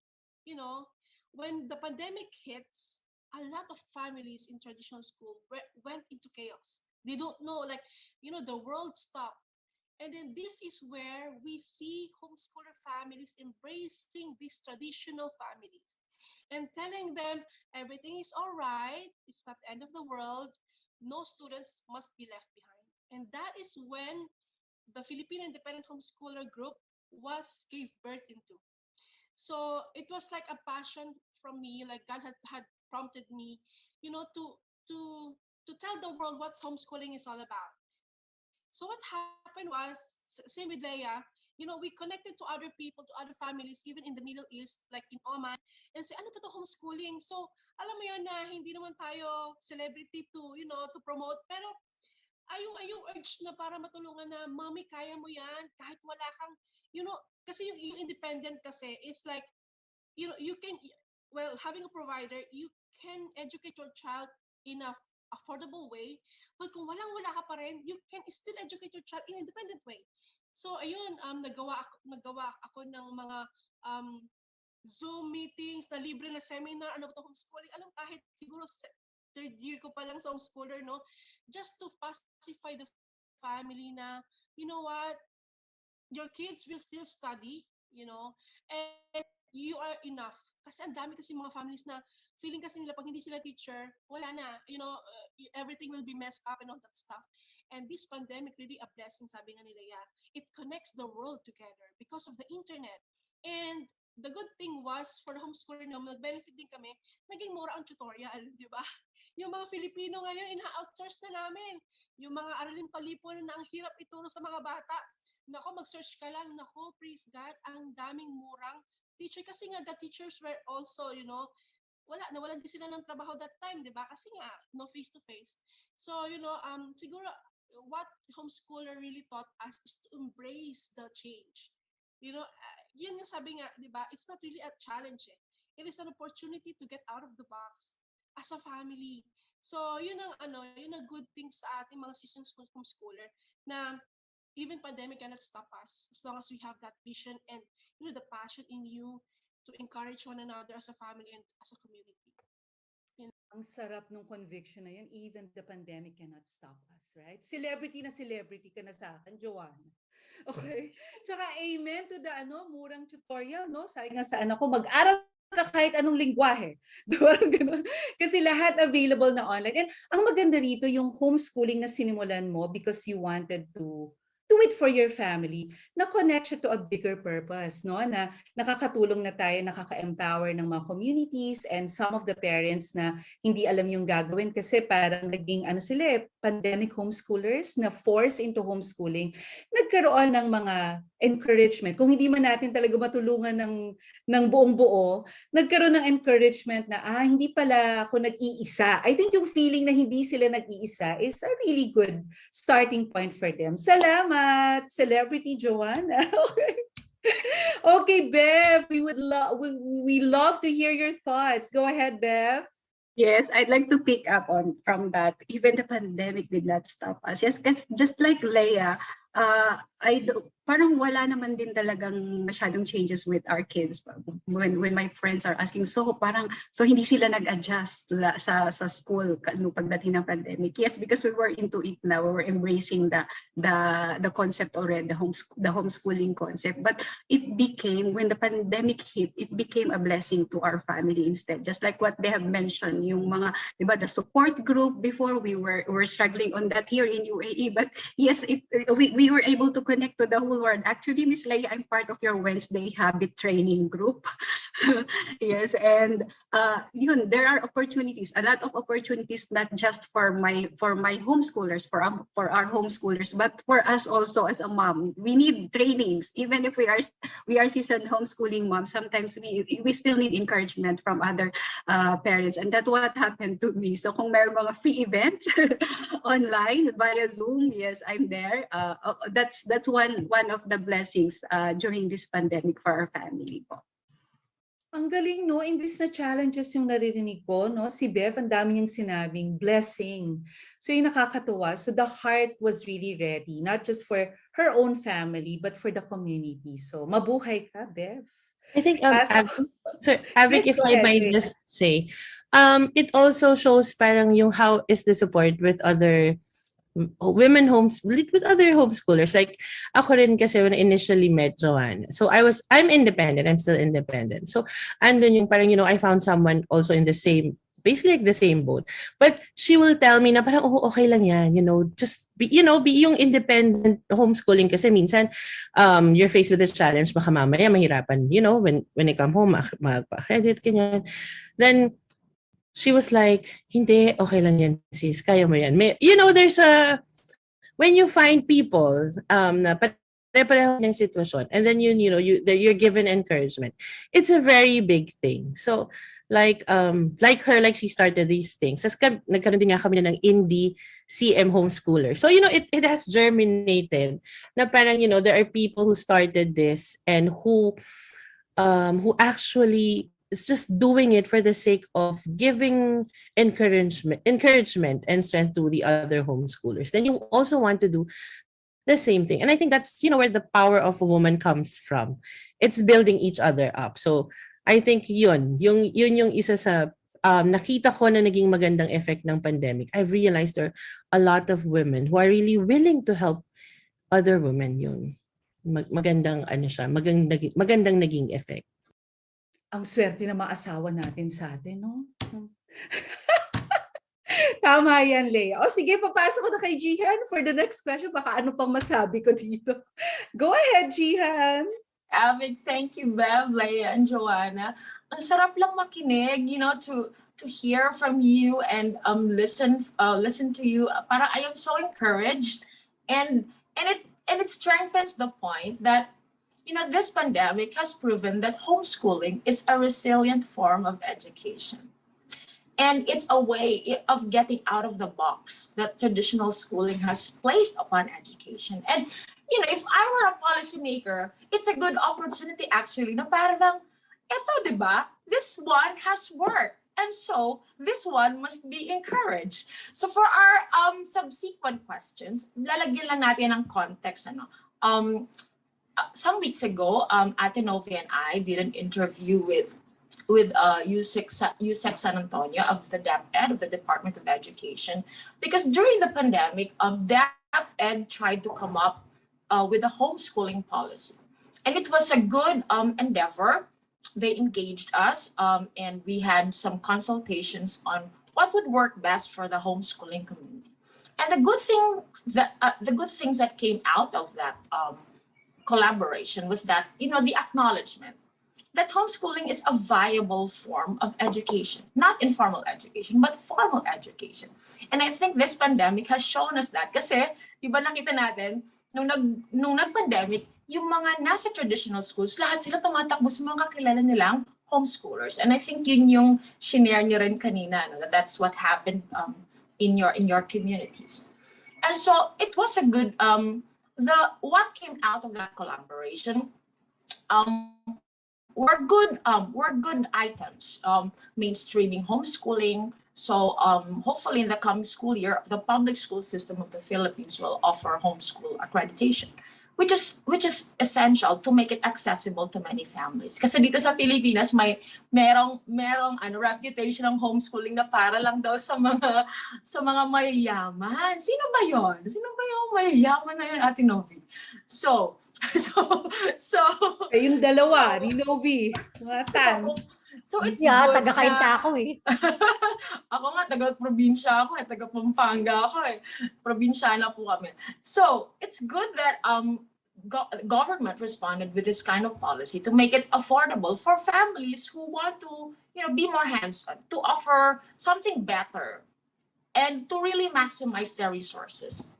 you know, when the pandemic hits, a lot of families in traditional school went into chaos. They don't know, like, the world stopped. And then this is where we see homeschooler families embracing these traditional families and telling them everything is all right, it's not the end of the world, no students must be left behind. And that is when the Filipino Independent Homeschooler Group was gave birth into. So it was like a passion from me, like God had prompted me, to to tell the world what homeschooling is all about. So what happened was, same with Leah, we connected to other people, to other families, even in the Middle East, like in Oman, and say, ano ba to homeschooling? So, alam mo yun na hindi naman tayo celebrity to promote, pero yung urge na para matulungan na, mommy, kaya mo yan, kahit wala kang, kasi yung independent kasi is like, you can, well, having a provider, you can educate your child enough affordable way. But kung wala ka pa rin, you can still educate your child in independent way. So ayun, nagawa ako ng mga Zoom meetings, na libre na seminar, ano ba ito, homeschooling, alam, kahit siguro third year ko pa lang sa homeschooler, no? Just to pacify the family na, you know what, your kids will still study, you know, and you are enough. Kasi ang dami kasi mga families na feeling kasi nila pag hindi sila teacher, wala na, you know, everything will be messed up and all that stuff. And this pandemic really a blessing, sabi nga nila, yeah. It connects the world together because of the internet. And the good thing was, for the homeschooler na nag-benefit din kami, naging mura ang tutorial, di ba? Yung mga Filipino ngayon, ina-outsource na namin. Yung mga aralin palipunan na ang hirap ituro sa mga bata. Nako, mag-search ka lang. Nako, praise God, ang daming murang teacher. Kasi nga, the teachers were also, you know, nawalan din sila ng trabaho that time, di ba? Kasi nga, no face-to-face. So, you know, siguro, what homeschooler really taught us is to embrace the change. You know, yun yung sabi nga, di ba? It's not really a challenge. It is an opportunity to get out of the box as a family. So, yun ang good thing sa ating mga seasoned homeschooler na even pandemic cannot stop us as long as we have that vision and, you know, the passion in you to encourage one another as a family and as a community. Ang sarap nung conviction na yun, even the pandemic cannot stop us, right? Celebrity ka na sa akin, Joanna. Okay? Tsaka amen to the murang tutorial, no? Sabi nga sa anak ko, mag-aral ka kahit anong lingwahe. Diba? Ganun. Kasi lahat available na online. And ang maganda rito, yung homeschooling na sinimulan mo because you wanted to do it for your family, na connect siya to a bigger purpose, no? Na nakakatulong na tayo, nakaka-empower ng mga communities and some of the parents na hindi alam yung gagawin kasi parang naging sila pandemic homeschoolers na force into homeschooling, nagkaroon ng mga encouragement. Kung hindi man natin talaga matulungan ng buong buo, nagkaroon ng encouragement na hindi pala ako nag-iisa. I think yung feeling na hindi sila nag-iisa is a really good starting point for them. Salamat, Celebrity Joanna. Okay. Okay, Bev, we love to hear your thoughts. Go ahead, Bev. Yes, I'd like to pick up on from that. Even the pandemic did not stop us. Yes, because just like Leah, parang wala naman din talagang masyadong changes with our kids. When my friends are asking, so hindi sila nag-adjust sa school pagdating ng pandemic. Yes, because we were into it now. We were embracing the concept already, the homeschooling concept. But it became, when the pandemic hit, it became a blessing to our family instead. Just like what they have mentioned, yung mga, diba, the support group before, we were struggling on that here in UAE. But yes, we were able to connect to the whole world. Actually, Miss Leah, I'm part of your Wednesday habit training group. Yes, and there are opportunities, a lot of opportunities, not just for my homeschoolers, for our homeschoolers, but for us also as a mom. We need trainings, even if we are seasoned homeschooling moms. Sometimes we still need encouragement from other parents, and that's what happened to me. So kung meron mga free events online via Zoom, yes, I'm there. That's one of the blessings during this pandemic for our family po. Ang galing, no? Imbis na challenges yung naririnig ko, no? Si Bev, ang dami niyang sinabing blessing. So yung nakakatuwa. So the heart was really ready, not just for her own family, but for the community. So mabuhay ka, Bev. I think, Avic, Yes, if I might just say, it also shows parang yung how is the support with other women with other homeschoolers. Like ako rin kasi when I initially met Joanna. So I'm independent. I'm still independent. So andun yung parang, I found someone also in the same, basically like the same boat. But she will tell me na parang, okay lang yan, just be yung independent homeschooling kasi minsan you're faced with this challenge, baka mamaya mahirapan, when I come home, magpa-credit, ganyan. Then she was like, hindi, okay lang yan, sis. Kaya mo yan. There's when you find people na pare-pareho ng sitwasyon, and then you're given encouragement. It's a very big thing. So, like her, like she started these things. Tapos nagkaroon din nga kami ng indie CM homeschooler. So, it has germinated na parang, there are people who started this and who actually it's just doing it for the sake of giving encouragement and strength to the other homeschoolers, then you also want to do the same thing. And I think that's, where the power of a woman comes from. It's building each other up. So I think yun yung isa sa nakita ko na naging magandang effect ng pandemic. I've realized there are a lot of women who are really willing to help other women. Yun. Magandang magandang naging effect. Ang swerte ng mga asawa natin sa atin, no? Tama yan, Leah. O sige, papasok ko na kay Jihan for the next question. Baka ano pang masabi ko dito. Go ahead, Jihan. Avic, thank you, Bev, Leah, and Joanna. Ang sarap lang makinig, to hear from you and listen to you. Para I am so encouraged, and it strengthens the point that this pandemic has proven that homeschooling is a resilient form of education. And it's a way of getting out of the box that traditional schooling has placed upon education. And, if I were a policymaker, it's a good opportunity actually. No, parang, eto, diba? This one has worked. And so this one must be encouraged. So for our subsequent questions, lalagyan lang natin ng context. Some weeks ago, Ate Nove and I did an interview with USEC San Antonio of the DepEd, of the Department of Education, because during the pandemic, DepEd tried to come up with a homeschooling policy. And it was a good endeavor. They engaged us and we had some consultations on what would work best for the homeschooling community. And the good things that came out of that collaboration was that, the acknowledgement that homeschooling is a viable form of education, not informal education, but formal education. And I think this pandemic has shown us that. Kasi, di ba nakita natin, nung nag-pandemic, yung mga nasa traditional schools, lahat sila tumatakbo sa mga kakilala nilang homeschoolers. And I think yun yung shinare niyo rin kanina, that's what happened in your communities. And so it was a good, what came out of that collaboration were good items, mainstreaming homeschooling. So hopefully in the coming school year, the public school system of the Philippines will offer homeschool accreditation, which is essential to make it accessible to many families. Kasi dito sa Pilipinas merong reputation ng homeschooling na para lang daw sa mga mayayaman. Sino ba yon? Sino ba yung mayayaman na yun, Ate Nove? So Yung dalawa, ni Nove, mga sans. So it's Yeah, good taga-Kainta ako eh. Ako nga, taga-probinsya ako taga Pampanga ako Probinsyana po kami. So it's good that government responded with this kind of policy to make it affordable for families who want to, be more hands-on, to offer something better and to really maximize their resources.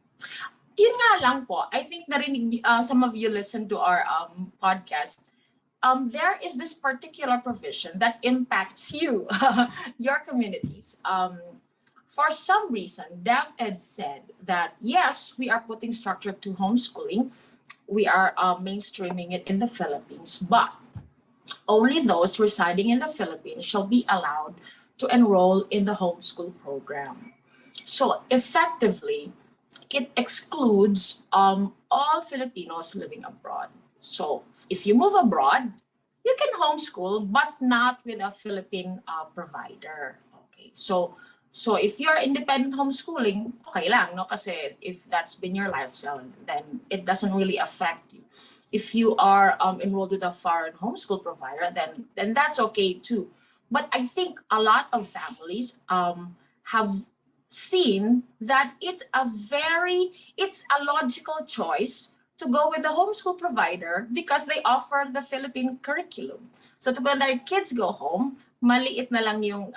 Yun nga lang po, I think narinig, some of you listened to our podcast. There is this particular provision that impacts you, your communities. For some reason, DepEd said that, yes, we are putting structure to homeschooling. We are mainstreaming it in the Philippines, but only those residing in the Philippines shall be allowed to enroll in the homeschool program. So effectively, it excludes all Filipinos living abroad. So if you move abroad, you can homeschool, but not with a Philippine provider. Okay, so if you're independent homeschooling, okay lang, no? Kasi if that's been your lifestyle, then it doesn't really affect you. If you are enrolled with a foreign homeschool provider, then that's okay too. But I think a lot of families have seen that it's a logical choice to go with the homeschool provider because they offer the Philippine curriculum. So when their kids go home, maliit na lang yung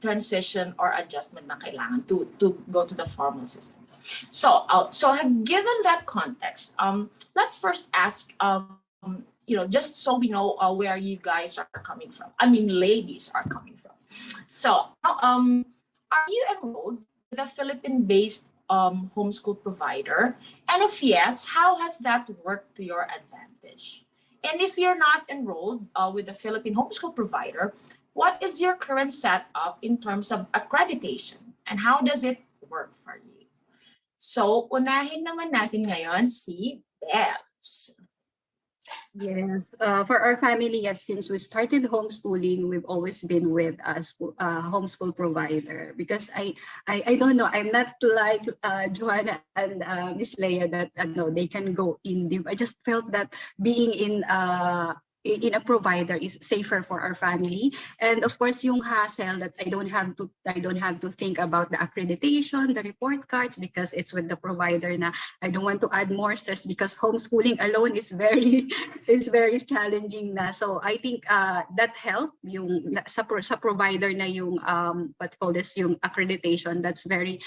transition or adjustment na kailangan to go to the formal system. So given that context, let's first ask, just so we know where you guys are coming from. I mean, ladies are coming from. So, are you enrolled with a Philippine-based homeschool provider? And if yes, how has that worked to your advantage? And if you're not enrolled with a Philippine homeschool provider, what is your current setup in terms of accreditation and how does it work for you? So, unahin naman natin ngayon si Bevs. Yes, for our family, yes, since we started homeschooling, we've always been with a homeschool provider because I don't know, I'm not like Joanna and Miss Leah that no, they can go in deep. I just felt that being in a provider is safer for our family, and of course yung hassle that I don't have to think about the accreditation, the report cards, because it's with the provider na. I don't want to add more stress because homeschooling alone is very challenging na. So I think that help yung sa provider na yung what call this, yung accreditation. That's very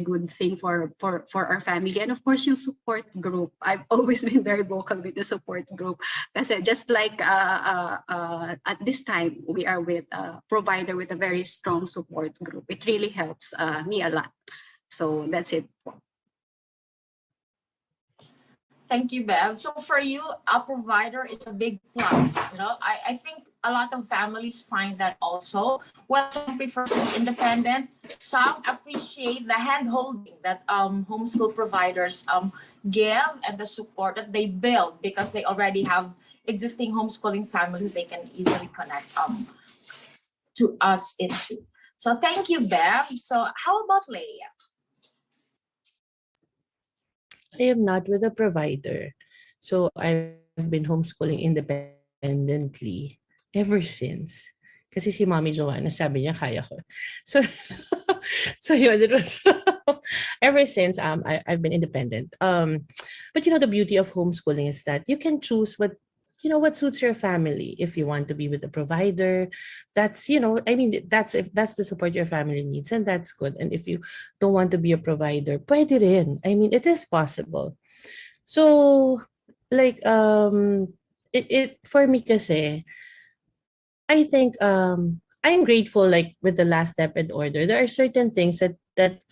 good thing for our family, and of course yung support group. I've always been very vocal with the support group kasi just like at this time we are with a provider with a very strong support group. It really helps me a lot. So that's it. Thank you, Bev. So for you, a provider is a big plus. You know, I think a lot of families find that also. Well, some prefer to be independent. Some appreciate the hand-holding that homeschool providers give and the support that they build because they already have existing homeschooling families they can easily connect to us into. So thank you, Bev. So how about Leah? I am not with a provider. So I've been homeschooling independently ever since. Kasi si Mommy Joanna, sabi niya, kaya ko. So, so yun, it was ever since I've been independent. But the beauty of homeschooling is that you can choose what suits your family. If you want to be with a provider, that's, that's the support your family needs, and that's good. And if you don't want to be a provider, pwede rin. It is possible. So, like, it for me kasi, I think I'm grateful, like, with the last step and order. There are certain things that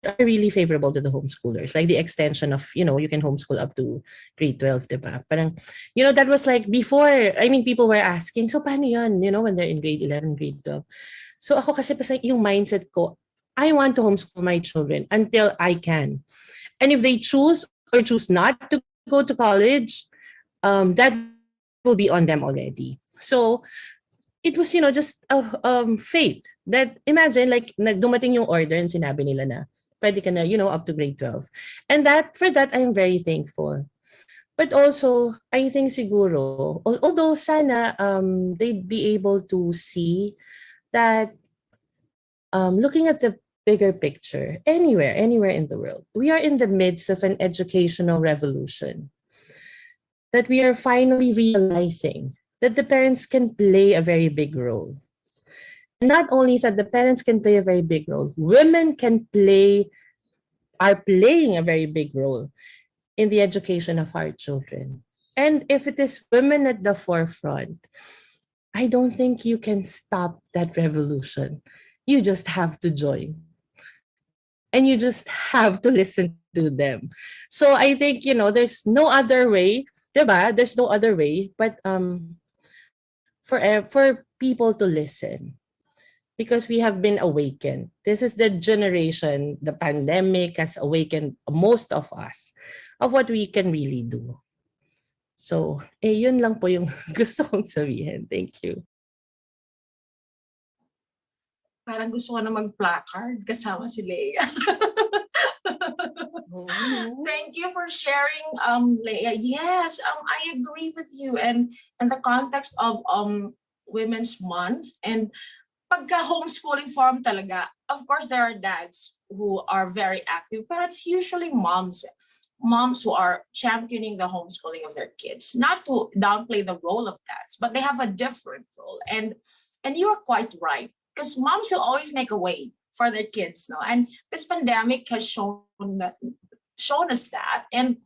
are really favorable to the homeschoolers, like the extension of, you can homeschool up to grade 12, diba? Parang, that was like before, people were asking, so paano yun, when they're in grade 11, grade 12. So ako kasi pa yung mindset ko, I want to homeschool my children until I can. And if they choose or choose not to go to college, that will be on them already. So it was, just fate that, imagine, like, dumating yung order and sinabi nila na, pwede ka na, up to grade 12. And for that, I'm very thankful. But also, I think siguro, although sana they'd be able to see that looking at the bigger picture, anywhere in the world, we are in the midst of an educational revolution. That we are finally realizing that the parents can play a very big role. Not only is that the parents can play a very big role, women are playing a very big role in the education of our children. And if it is women at the forefront, I don't think you can stop that revolution. You just have to join. And you just have to listen to them. So I think, there's no other way, diba? There's no other way but for people to listen. Because we have been awakened. This is the generation, the pandemic has awakened most of us of what we can really do. So, yun lang po yung gusto kong sabihin. Thank you. Parang gusto ko na mag-placard kasama si Leah. Thank you for sharing, Leah. Yes, I agree with you. And in the context of Women's Month and pagka homeschooling forum talaga, of course, there are dads who are very active, but it's usually moms who are championing the homeschooling of their kids. Not to downplay the role of dads, but they have a different role. And you are quite right, because moms will always make a way for their kids, no? And this pandemic has shown us that, and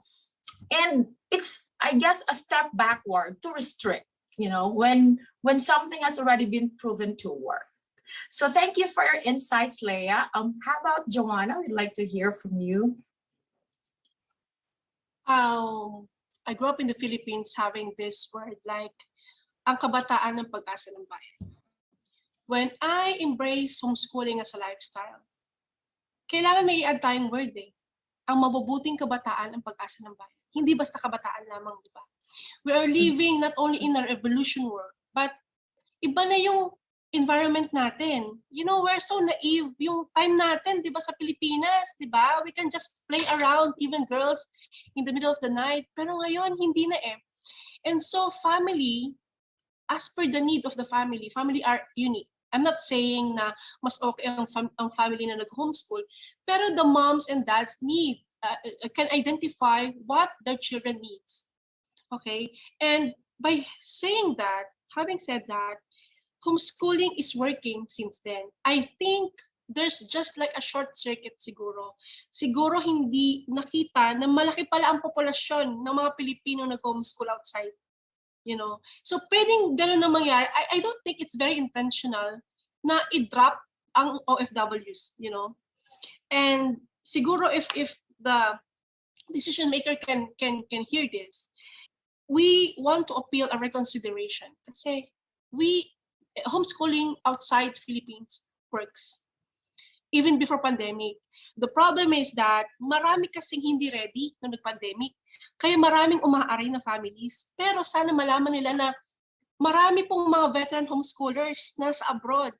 it's, I guess, a step backward to restrict, when something has already been proven to work. So thank you for your insights, Leah. How about Joanna? We'd like to hear from you. I grew up in the Philippines having this word like ang kabataan ng pag-asa ng bayan. When I embrace homeschooling as a lifestyle, kailangan may i-add tayong word ang mabubuting kabataan ang pag-asa ng bayan. Hindi basta kabataan lamang, di ba? We are living not only in a revolution world, but iba na yung environment natin. You know, we're so naive. Yung time natin, di ba, sa Pilipinas, di ba? We can just play around, even girls, in the middle of the night. Pero ngayon, hindi na And so, family, as per the need of the family are unique. I'm not saying na mas okay ang family na nag-homeschool, pero the moms and dads need, can identify what their children needs. Okay? And by saying that, having said that, homeschooling is working since then. I think there's just like a short circuit siguro. Siguro hindi nakita na malaki pala ang populasyon ng mga Pilipino nag-homeschool outside. You know, so pwedeng gano'n na mangyari. I don't think it's very intentional na i-drop ang OFWs, you know. And siguro if the decision maker can hear this, we want to appeal a reconsideration. Kasi homeschooling outside Philippines works. Even before pandemic. The problem is that marami kasing hindi ready nung nag-pandemic. Kaya maraming umaaray na families. Pero sana malaman nila na marami pong mga veteran homeschoolers nasa abroad.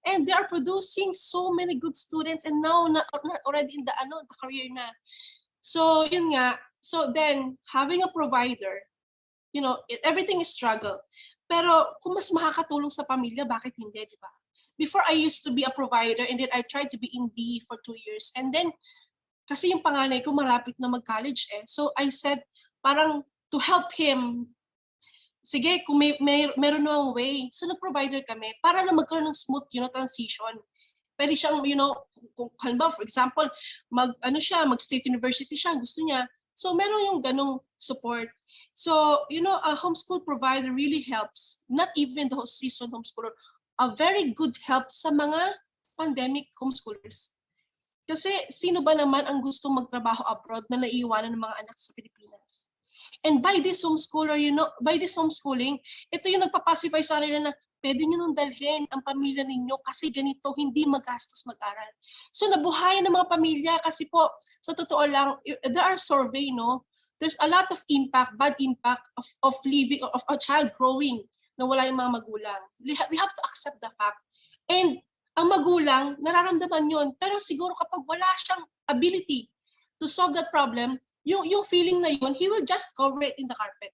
And they are producing so many good students and now already in the career na. So yun nga. So then having a provider, you know, everything is struggle. Pero kung mas makakatulong sa pamilya, bakit hindi, di ba? Before I used to be a provider and then I tried to be in B for 2 years. And then, kasi yung panganay ko malapit na mag-college So I said, parang to help him, sige, kung meron namang way. So nag-provider kami para na magkaroon ng smooth, you know, transition. Pwede siyang, you know, kung halimbawa, for example, mag-state university siya, gusto niya. So meron yung ganong support. So, you know, a homeschool provider really helps. Not even the seasoned homeschooler. A very good help sa mga pandemic homeschoolers. Kasi sino ba naman ang gustong magtrabaho abroad na naiiwanan ng mga anak sa Pilipinas? And by this homeschooler, you know, by this homeschooling, ito yung nagpapacify sa kanila na pwede nyo nung dalhin ang pamilya ninyo kasi ganito, hindi magastos mag-aral. So nabuhayan ng mga pamilya kasi po, sa totoo lang, there are survey, no? There's a lot of impact, bad impact of living, of a child growing na wala yung mga magulang. We have to accept the fact. And ang magulang, nararamdaman yun. Pero siguro kapag wala siyang ability to solve that problem, yung feeling na yun, he will just cover it in the carpet.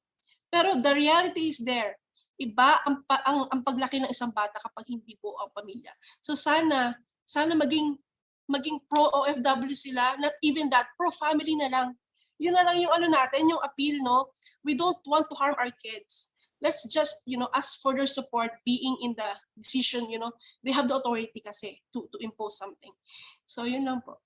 Pero the reality is there. Iba ang paglaki ng isang bata kapag hindi buo ang pamilya. So sana maging pro OFW sila, not even that, pro family na lang. Yun na lang yung natin, yung appeal, no? We don't want to harm our kids. Let's just, you know, ask for their support being in the decision, you know. They have the authority kasi to impose something. So yun lang po.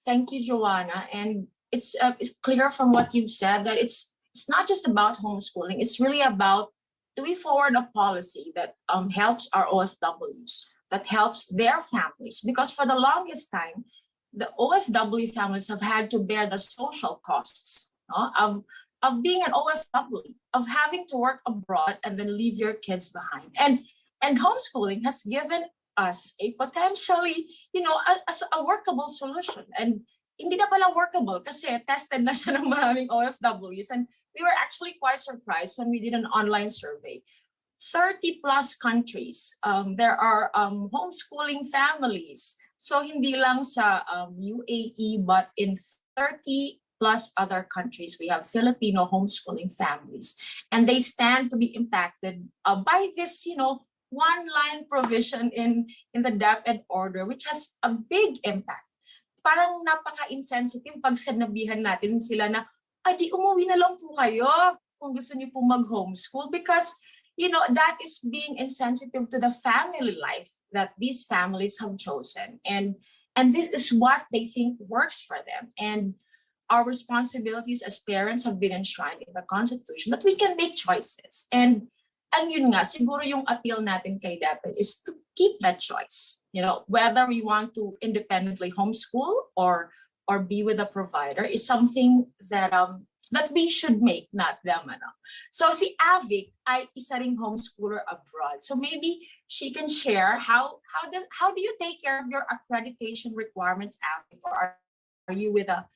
Thank you, Joanna. And it's clear from what you've said that it's not just about homeschooling. It's really about, do we forward a policy that helps our OFWs, that helps their families? Because for the longest time, the OFW families have had to bear the social costs, no, of being an OFW, of having to work abroad and then leave your kids behind. And homeschooling has given us a potentially, you know, a workable solution. And hindi na pala workable kasi tested na siya ng maraming OFWs. And we were actually quite surprised when we did an online survey. 30 plus countries, there are homeschooling families. So hindi lang sa UAE, but in 30 plus other countries, we have Filipino homeschooling families. And they stand to be impacted by this, you know, one-line provision in the DepEd order, which has a big impact. Parang napaka-insensitive pag sinabihan natin sila na, di umuwi na lang po kayo kung gusto niyo po mag-homeschool, because, you know, that is being insensitive to the family life that these families have chosen. And this is what they think works for them. And our responsibilities as parents have been enshrined in the Constitution that we can make choices. And yun nga, siguro yung appeal natin kay DepEd is to keep that choice. You know, whether we want to independently homeschool or be with a provider is something that that we should make, not them. Ano. So si Avic ay isa ring homeschooler abroad. So maybe she can share how do you take care of your accreditation requirements, Avic? Or are you with a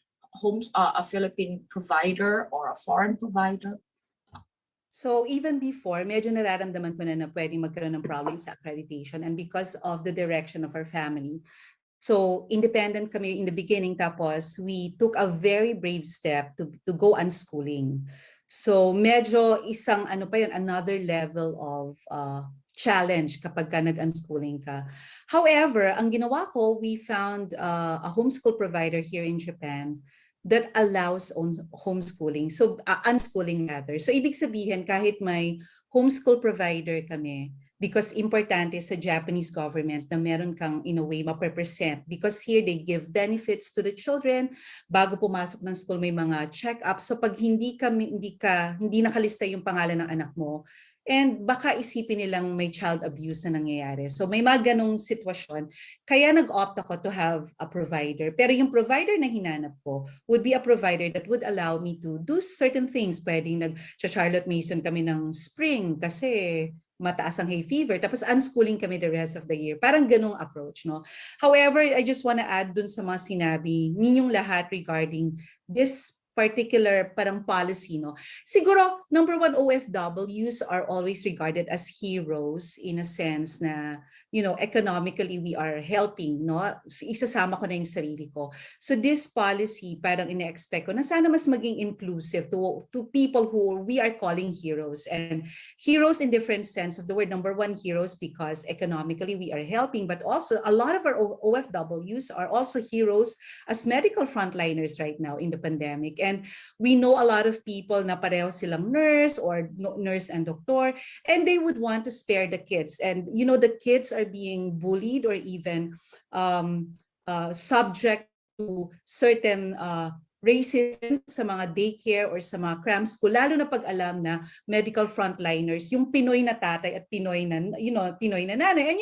Philippine provider or a foreign provider? So even before, medyo nararamdaman ko na pwedeng magkaroon ng problem sa accreditation, and because of the direction of our family. So independent kami in the beginning, tapos we took a very brave step to go unschooling. So medyo isang another level of challenge kapag ka nag-unschooling ka. However, ang ginawa ko, we found a homeschool provider here in Japan that allows homeschooling. So unschooling rather. So ibig sabihin, kahit may homeschool provider kami, because importante sa Japanese government na meron kang in a way ma-represent, because here they give benefits to the children. Bago pumasok ng school may mga check-up. So pag hindi nakalista yung pangalan ng anak mo, and baka isipin nilang may child abuse na nangyayari. So may mga ganong sitwasyon. Kaya nag-opt ako to have a provider. Pero yung provider na hinanap ko would be a provider that would allow me to do certain things. Pwedeng Charlotte Mason kami ng spring kasi mataas ang hay fever, tapos unschooling kami the rest of the year. Parang ganung approach, no? However, I just want to add dun sa mga sinabi ninyong lahat regarding this particular parang policy, no? Siguro, number one, OFWs are always regarded as heroes in a sense na, economically we are helping, no? Isasama ko na yung sarili ko. So this policy, parang ina-expect ko na sana mas maging inclusive to people who we are calling heroes. And heroes in different sense of the word. Number one, heroes because economically we are helping, but also a lot of our OFWs are also heroes as medical frontliners right now in the pandemic. And we know a lot of people na pareho silang nurse or nurse and doctor, and they would want to spare the kids. And the kids are being bullied or even subject to certain racism sa mga daycare or sa mga cram school, lalo na pag alam na medical frontliners, yung Pinoy na tatay at Pinoy na nanay. And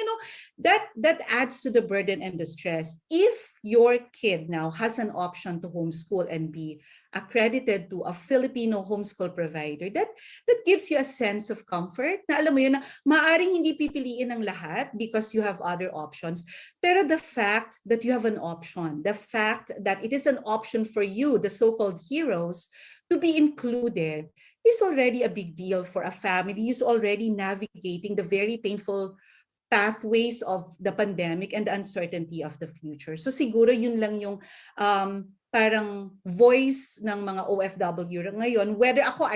that adds to the burden and the stress. If your kid now has an option to homeschool and be accredited to a Filipino homeschool provider, that gives you a sense of comfort na alam mo yun na maaring hindi pipiliin ng lahat because you have other options. Pero the fact that you have an option, the fact that it is an option for you, the so-called heroes, to be included is already a big deal for a family who's already navigating the very painful pathways of the pandemic and the uncertainty of the future. So siguro yun lang yung parang voice ng mga OFW ngayon. Whether ako,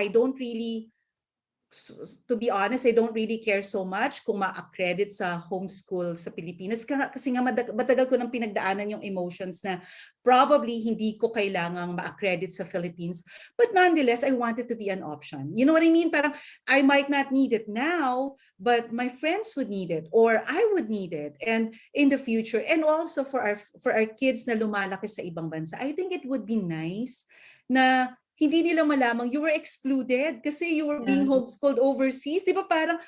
to be honest, I don't really care so much kung ma-accredit sa homeschool sa Pilipinas kasi nga matagal ko nang pinagdaanan yung emotions na probably hindi ko kailangang ma-accredit sa Philippines. But nonetheless, I want it to be an option. You know what I mean? Parang I might not need it now, but my friends would need it or I would need it and in the future. And also for our kids na lumalaki sa ibang bansa, I think it would be nice na hindi nila malamang you were excluded kasi you were being homeschooled overseas. Di ba parang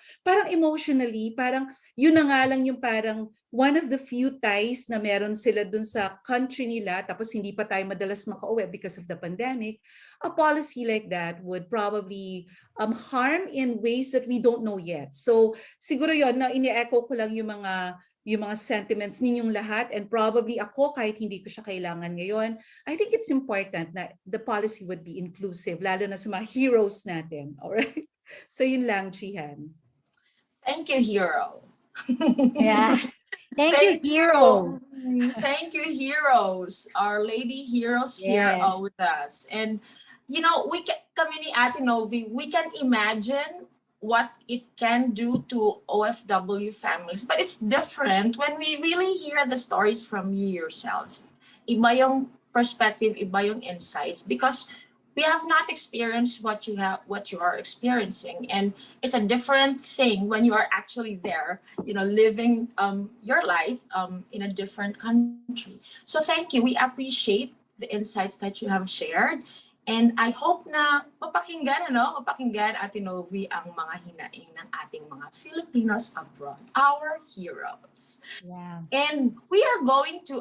emotionally, parang yun na nga lang yung parang one of the few ties na meron sila dun sa country nila tapos hindi pa tayo madalas makauwi because of the pandemic. A policy like that would probably harm in ways that we don't know yet. So siguro yun na ini-echo ko lang yung mga sentiments ninyong lahat, and probably ako kahit hindi ko siya kailangan ngayon, I think it's important na the policy would be inclusive, lalo na sa mga heroes natin. Alright? So yun lang, Jihan. Thank you, hero. Yeah. Thank you, hero. Thank you, heroes. Our lady heroes here with us. And kami ni Ate Nove, we can imagine what it can do to OFW families. But it's different when we really hear the stories from you yourselves. Iba yung perspective, iba yung insights, because we have not experienced what you are experiencing. And it's a different thing when you are actually there, living your life in a different country. So thank you. We appreciate the insights that you have shared. And I hope na mapakinggan Ate Nove ang mga hinaing ng ating mga Filipinos abroad, our heroes. Yeah. And we are going to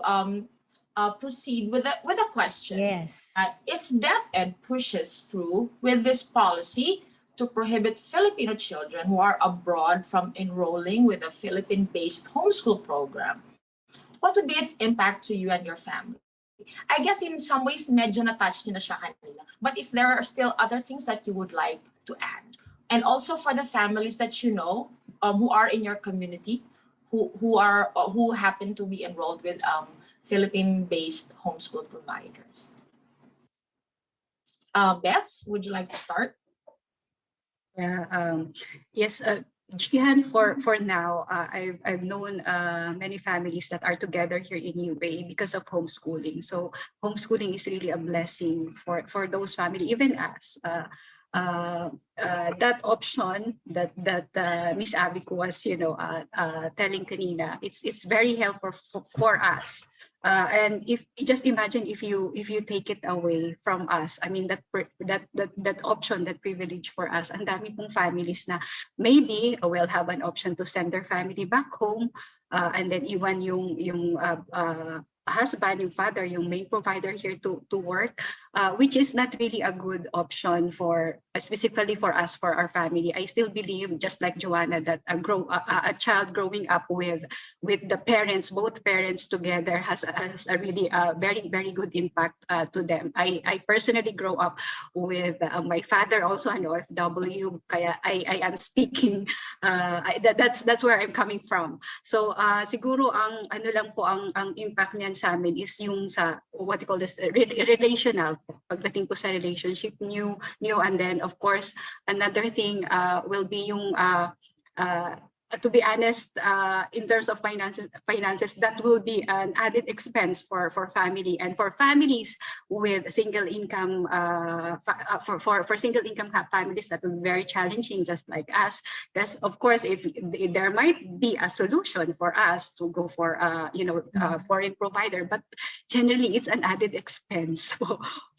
proceed with a question. Yes. If DepEd pushes through with this policy to prohibit Filipino children who are abroad from enrolling with a Philippine-based homeschool program, what would be its impact to you and your family? I guess in some ways, medyo na-touch niyo na siya kanina. But if there are still other things that you would like to add. And also for the families that you know, who are in your community, who happen to be enrolled with Philippine-based homeschool providers. Beth, would you like to start? Yeah, yes, Jihan, for now, I've known many families that are together here in UA because of homeschooling. So homeschooling is really a blessing for those families, even us. That option that Miss Avic was, telling kanina, it's very helpful for us. And if just imagine if you take it away from us, I mean that option, that privilege for us, and dami pong families na maybe will have an option to send their family back home, and then even yung husband, yung father, yung main provider here to work, which is not really a good option for specifically for us, for our family. I still believe, just like Joanna, that a child growing up with the parents, both parents together, has a really very, very good impact to them. I personally grow up with my father, also an OFW, kaya I am speaking, that's where I'm coming from. So siguro ang ano lang po ang impact niyan sa amin is yung sa what you call this relational, pagdating po sa relationship, new, and then of course another thing will be yung to be honest, in terms of finances, that will be an added expense for family, and for families with single income, for single income families, that will be very challenging, just like us. Because of course, if there might be a solution for us to go for foreign provider, but generally it's an added expense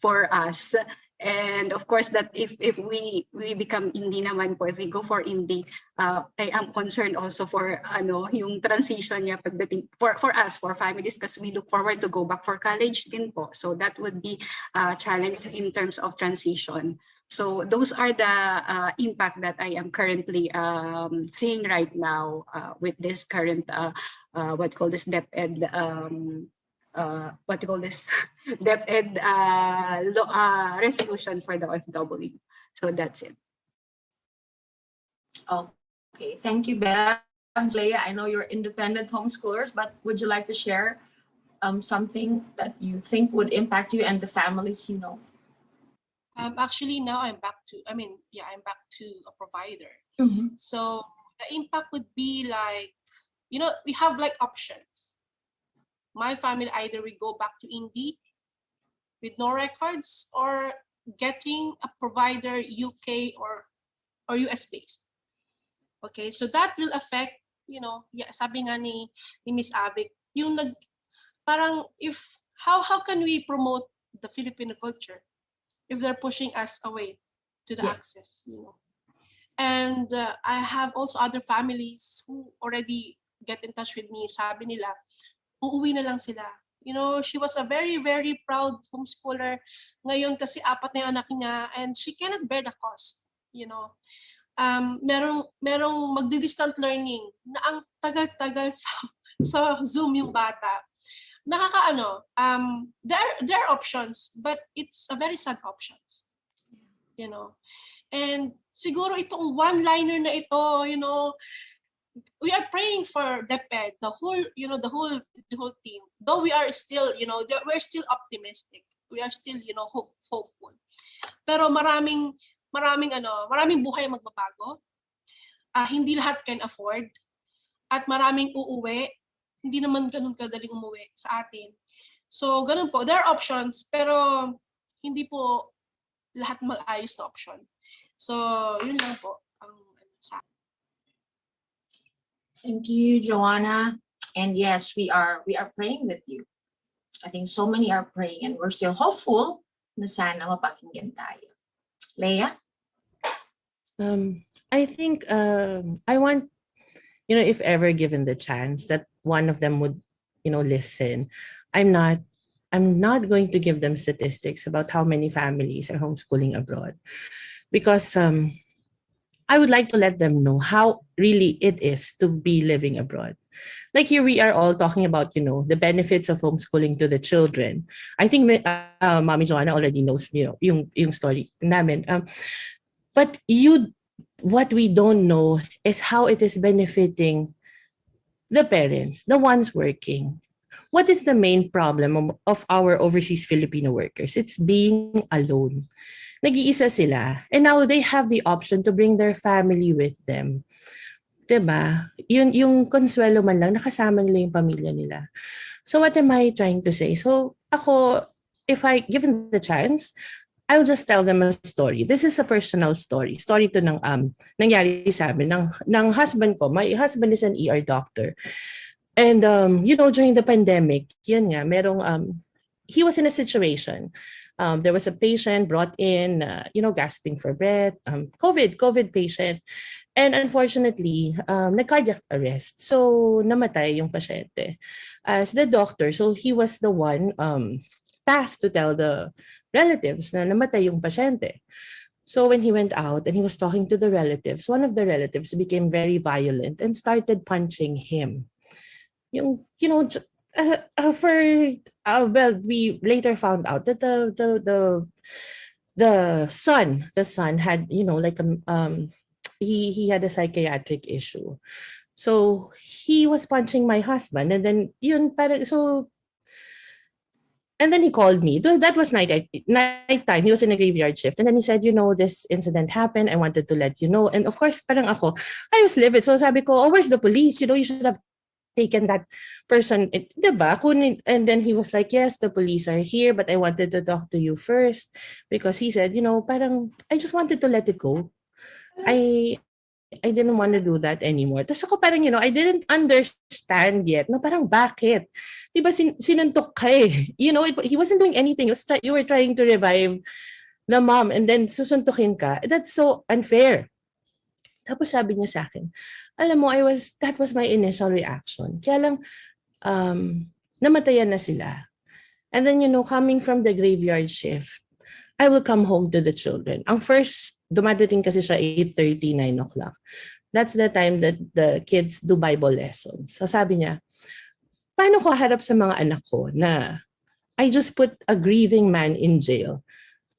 for us. And of course, that if we become indie naman po, if we go for indie, I am concerned also for yung transition niya pagdating for us, for families, because we look forward to go back for college din po. So that would be a challenge in terms of transition. So those are the impact that I am currently seeing right now with this current what you call this DepEd DepEd resolution for the OFW. So that's it. Okay, thank you, Beth. Leah, I know you're independent homeschoolers, but would you like to share something that you think would impact you and the families you know? Actually, now I'm back to a provider. Mm-hmm. So the impact would be like, we have like options. My family, either we go back to indie with no records, or getting a provider UK or US based. Okay, so that will affect, sabi nga ni Miss Avic, yung parang how can we promote the Filipino culture if they're pushing us away to the access, And I have also other families who already get in touch with me. Sabi nila, uuwi na lang sila. She was a very, very proud homeschooler. Ngayon kasi 4 na yung anak niya, and she cannot bear the cost. Merong magdi-distant learning na ang tagal-tagal sa Zoom yung bata. Nakakaano, there are options, but it's a very sad options. And siguro itong one-liner na ito, we are praying for DepEd, the whole team. Though we are still, we're still optimistic. We are still, hopeful. Pero maraming buhay magbabago. Hindi lahat can afford. At maraming uuwi. Hindi naman ganun kadaling umuwi sa atin. So, ganun po. There are options, pero hindi po lahat mag-ayos na option. So, yun lang po ang sa akin. Thank you, Joanna. And yes, we are praying with you. I think so many are praying, and we're still hopeful na sana mapakinggan tayo. Leah? I think I want, if ever given the chance that one of them would, listen, I'm not going to give them statistics about how many families are homeschooling abroad, because I would like to let them know how really it is to be living abroad. Like here we are all talking about, the benefits of homeschooling to the children. I think Mommy Joanna already knows, yung story namin. But what we don't know is how it is benefiting the parents, the ones working. What is the main problem of our overseas Filipino workers? It's being alone. Nag-iisa sila. And now they have the option to bring their family with them. 'Di ba? Yung consuelo man lang, nakasama nila yung pamilya nila. So what am I trying to say? So ako, if I given the chance, I'll just tell them a story. This is a personal story. Story to ng nangyari sa amin ng husband ko. My husband is an ER doctor. And during the pandemic, yun nga, he was in a situation. There was a patient brought in, gasping for breath, COVID patient. And unfortunately, nag-cardiac arrest. So, namatay yung pasyente. As the doctor, so he was the one tasked to tell the relatives na namatay yung pasyente. So when he went out and he was talking to the relatives, one of the relatives became very violent and started punching him. We later found out that the son had, he had a psychiatric issue. So he was punching my husband, and then and then he called me. That was nighttime. He was in a graveyard shift. And then he said, this incident happened. I wanted to let you know. And of course, parang ako, I was livid. So sabi ko, where's the police? You should have taken that person. Diba? And then he was like, yes, the police are here, but I wanted to talk to you first. Because he said, parang, I just wanted to let it go. I didn't want to do that anymore. Tapos ako parang, I didn't understand yet. No, parang bakit? Diba sinuntok ka eh. He wasn't doing anything. You were trying to revive the mom and then susuntukin ka. That's so unfair. Tapos sabi niya sa akin, alam mo, that was my initial reaction. Kaya lang, namatayan na sila. And then, coming from the graveyard shift, I will come home to the children. Ang first, dumadating kasi siya 8:30, 9 o'clock. That's the time that the kids do Bible lessons. So sabi niya, paano ko harap sa mga anak ko na I just put a grieving man in jail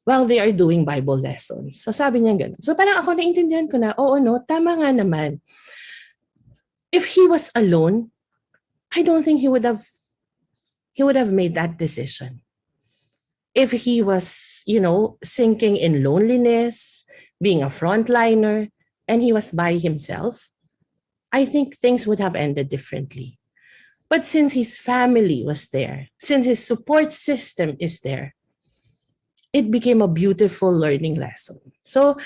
while they are doing Bible lessons? So sabi niya ganun. So parang ako naintindihan ko na, oo no, tama nga naman. If he was alone, I don't think he would have made that decision. If he was, sinking in loneliness, being a frontliner, and he was by himself, I think things would have ended differently. But since his family was there, since his support system is there, it became a beautiful learning lesson. So,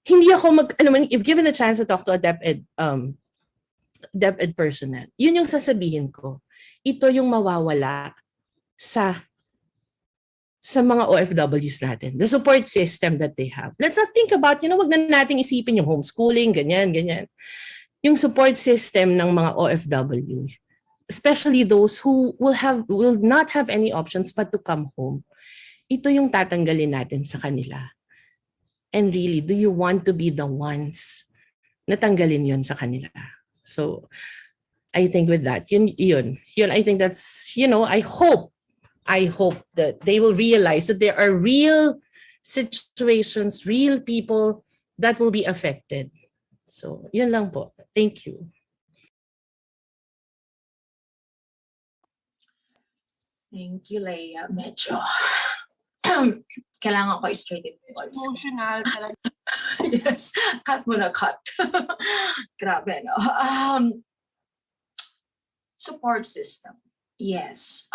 hindi ako if given the chance to talk to a DepEd personnel, yun yung sasabihin ko. Ito yung mawawala sa mga OFWs natin, the support system that they have. Let's not think about, wag na nating isipin yung homeschooling, ganyan. Yung support system ng mga OFW, especially those who will not have any options but to come home. Ito yung tatanggalin natin sa kanila. And really, do you want to be the ones na tanggalin yun sa kanila? So, I think with that, yun, I think that's, I hope that they will realize that there are real situations, real people that will be affected. So, yun lang po. Thank you. Thank you, Leah. Medyo. Kailangan ko i-straighten yung voice. Emotional. Yes. Cut mo na, cut. Grabe, no? Support system. Yes.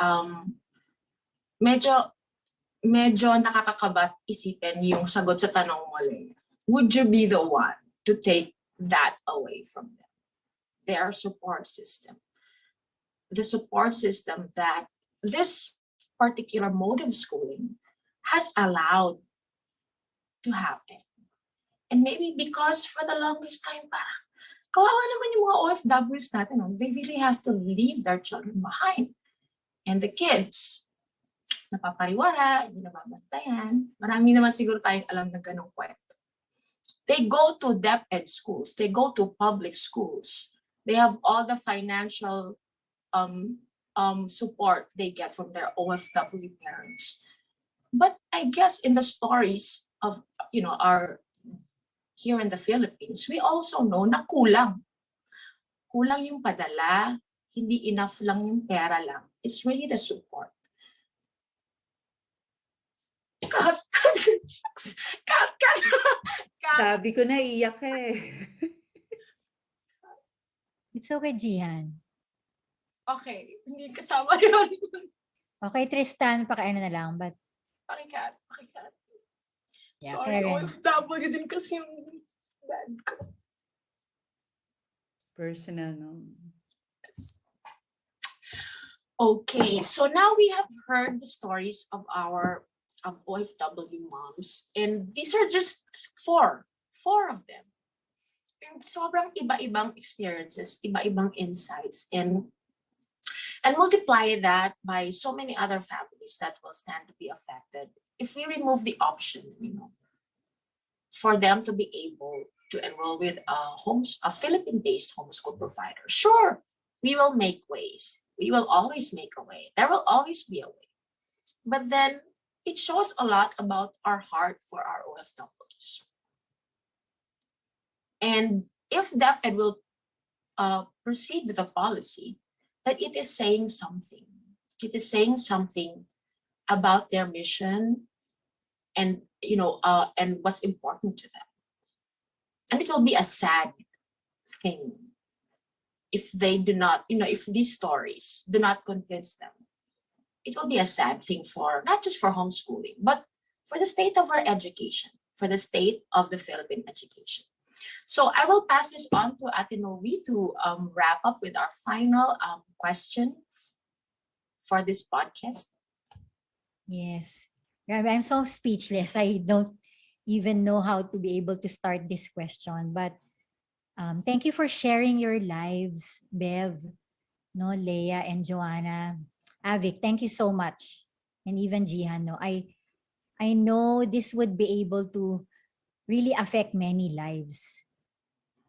Medyo nakakakabat isipin yung sagot sa tanong mo, Leah. Would you be the one to take that away from them? Their support system. The support system that this particular mode of schooling has allowed to happen. And maybe because for the longest time, parang kawawa naman yung mga OFWs natin, they really have to leave their children behind. And the kids, napapariwara, hindi nababantayan. Marami naman siguro tayong alam na ganong kwento. They go to DepEd schools. They go to public schools. They have all the financial support they get from their OFW parents. But I guess in the stories of, our here in the Philippines, we also know na kulang. Kulang yung padala, hindi enough lang yung pera lang. It's really the support. Cut. Sabi ko na iyak eh. It's okay, Jihan. Okay, hindi kasama yun. Okay, Tristan, pakaano na lang. But Pakikat. Yeah, Sorry, Karen. OFW din kasi yung dad ko. Personal, no? Okay, so now we have heard the stories of our OFW moms, and these are just four of them. And sobrang iba-ibang experiences, iba-ibang insights, and multiply that by so many other families that will stand to be affected if we remove the option, for them to be able to enroll with a Philippine-based homeschool provider. Sure, we will make ways. We will always make a way. There will always be a way. But then it shows a lot about our heart for our OFWs. And if DepEd will proceed with the policy, that it is saying something. It is saying something about their mission and and what's important to them. And it will be a sad thing if they do not, if these stories do not convince them. It will be a sad thing for not just for homeschooling, but for the state of our education, for the state of the Philippine education. So I will pass this on to Ate Nove to wrap up with our final question for this podcast. yes. Grabe, I'm so speechless. I don't even know how to be able to start this question. But thank you for sharing your lives, Bev, no, Leah and Joanna. Avic, thank you so much. And even Jihan, no. I know this would be able to really affect many lives.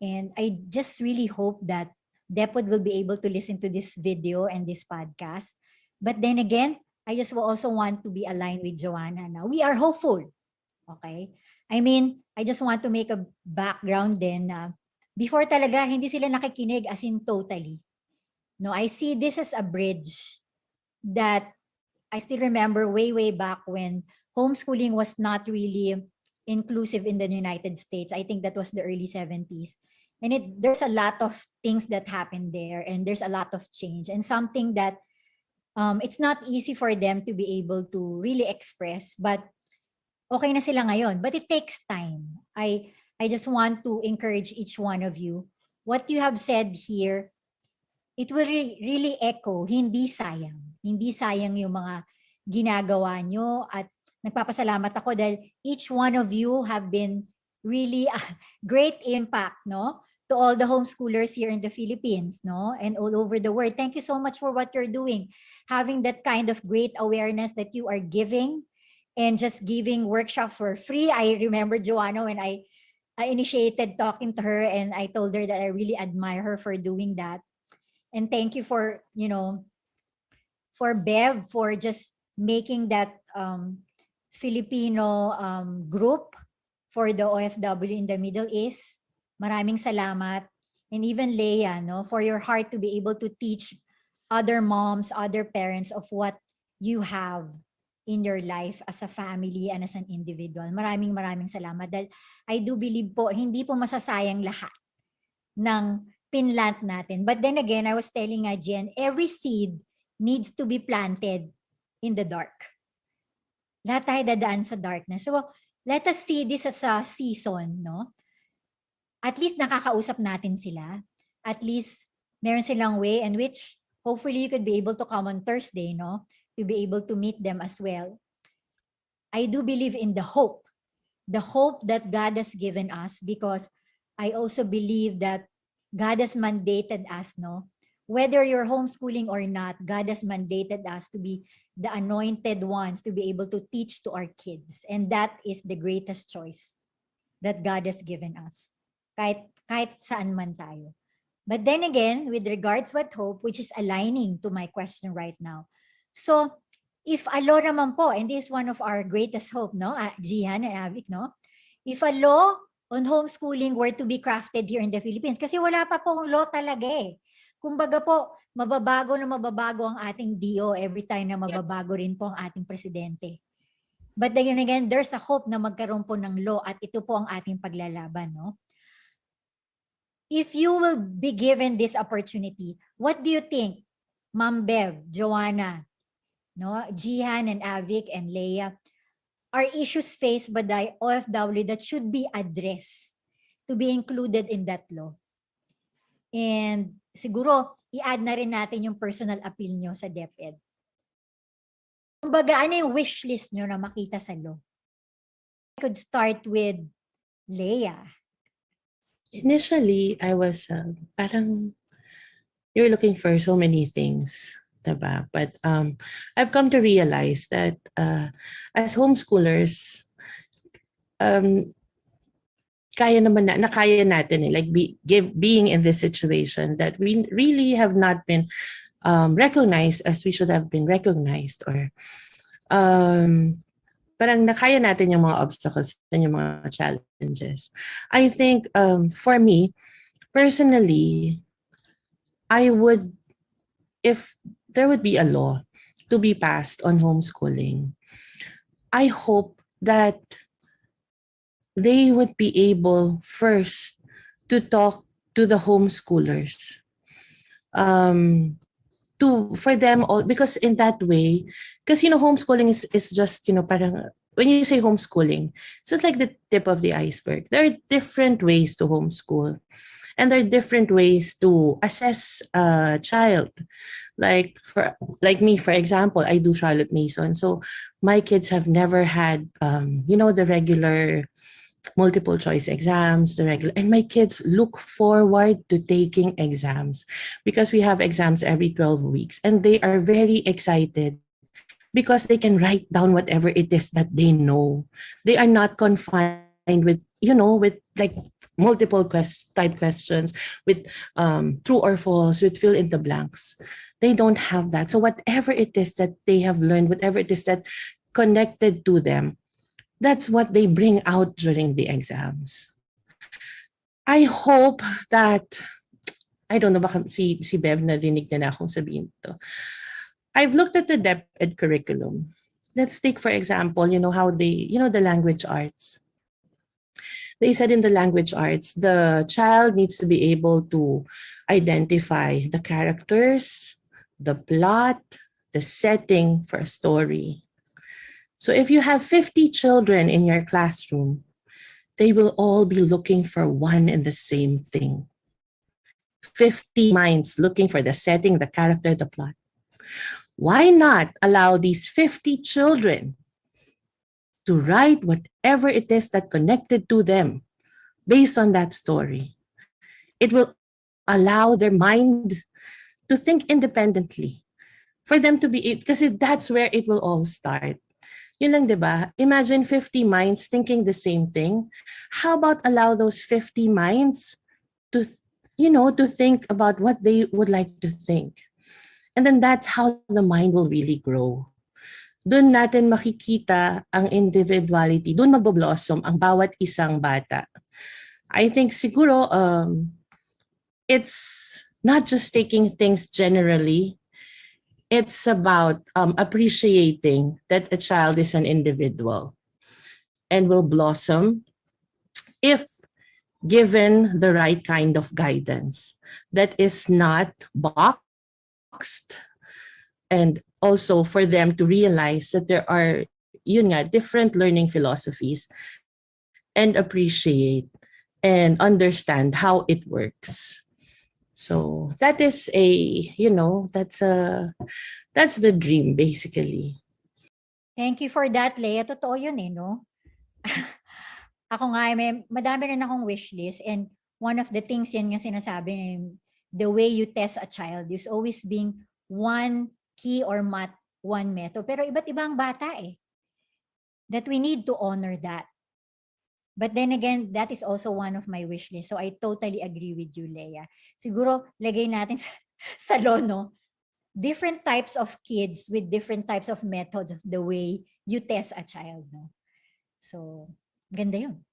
And I just really hope that DepEd will be able to listen to this video and this podcast. But then again, I just also want to be aligned with Joanna now. We are hopeful. Okay? I mean, I just want to make a background then. Before talaga, hindi sila nakikinig as in totally. No, I see this as a bridge that I still remember way back when homeschooling was not really inclusive in the United States. I think that was the early 70s. And there's a lot of things that happened there, and there's a lot of change, and something that it's not easy for them to be able to really express, but okay na sila ngayon. But it takes time. I just want to encourage each one of you. What you have said here, it will really echo. Hindi sayang. Hindi sayang yung mga ginagawa nyo, at nagpapasalamat ako dahil each one of you have been really a great impact, no, to all the homeschoolers here in the Philippines, no, and all over the world. Thank you so much for what you're doing, having that kind of great awareness that you are giving, and just giving workshops for free. I remember Joanna when I initiated talking to her, and I told her that I really admire her for doing that. And thank you for, for Bev for just making that Filipino group for the OFW in the Middle East. Maraming salamat. And even Leah, no, for your heart to be able to teach other moms, other parents of what you have in your life as a family and as an individual. Maraming salamat. Dahil I do believe po, hindi po masasayang lahat ng pinlant natin. But then again, I was telling Jihan, every seed needs to be planted in the dark. Lahat tayo dadaan sa darkness. So, let us see this as a season, no? At least nakakausap natin sila. At least meron silang way in which hopefully you could be able to come on Thursday, no? To be able to meet them as well. I do believe in the hope that God has given us, because I also believe that God has mandated us, no? whether you're homeschooling or not, God has mandated us to be the anointed ones to be able to teach to our kids. And that is the greatest choice that God has given us. Kahit saan man tayo. But then again, with regards what hope, which is aligning to my question right now. So, if a law naman po, and this is one of our greatest hope, no? Jihan and Avic, no? If a law on homeschooling were to be crafted here in the Philippines, kasi wala pa pong law talaga eh. Kumbaga po, mababago ang ating DO every time na mababago rin po ang ating presidente. But then again, there's a hope na magkaroon po ng law at ito po ang ating paglalaban, no? If you will be given this opportunity, what do you think, Ma'am Bev, Joanna, no, Jihan and Avic and Leah, are issues faced by the OFW that should be addressed to be included in that law? And siguro, i-add na rin natin yung personal appeal nyo sa DepEd. Kumbaga, ano yung wish list nyo na makita sa law? I could start with Leah. Initially, I was parang you're looking for so many things, diba? But I've come to realize that as homeschoolers, kaya natin like being in this situation that we really have not been recognized as we should have been recognized, or parang nakaya natin yung mga obstacles and yung mga challenges. I think for me, personally, I would, if there would be a law to be passed on homeschooling, I hope that they would be able first to talk to the homeschoolers. For them all, because in that way, because homeschooling is just parang when you say homeschooling, it's just like the tip of the iceberg. There are different ways to homeschool, and there are different ways to assess a child. Like me, for example, I do Charlotte Mason, so my kids have never had the regular multiple choice exams, and my kids look forward to taking exams because we have exams every 12 weeks, and they are very excited because they can write down whatever it is that they know. They are not confined with like multiple type questions with true or false, with fill in the blanks. They don't have that. So whatever it is that they have learned, whatever it is that connected to them, that's what they bring out during the exams. I hope that, I don't know, baka si Bev narinig na akong sabihin to. I've looked at the DepEd curriculum. Let's take, for example, how they, the language arts. They said in the language arts, the child needs to be able to identify the characters, the plot, the setting for a story. So if you have 50 children in your classroom, they will all be looking for one and the same thing. 50 minds looking for the setting, the character, the plot. Why not allow these 50 children to write whatever it is that connected to them based on that story? It will allow their mind to think independently, for them to be, because that's where it will all start. Yun lang, diba? Imagine 50 minds thinking the same thing. How about allow those 50 minds to, to think about what they would like to think? And then that's how the mind will really grow. Doon natin makikita ang individuality. Doon magbo-blossom ang bawat isang bata. I think siguro it's not just taking things generally. It's about appreciating that a child is an individual and will blossom if given the right kind of guidance that is not boxed, and also for them to realize that there are different learning philosophies, and appreciate and understand how it works. So that is that's the dream basically. Thank you for that, Leah. Totoo yun no? Ako nga, madami rin akong wish list, and one of the things yan nga sinasabi na yung the way you test a child is always being one key or one method. Pero iba't ibang bata eh. That we need to honor that. But then again, that is also one of my wish list. So I totally agree with you, Leah. Siguro, lagay natin sa no? Different types of kids with different types of methods of the way you test a child, no? So, ganda yun.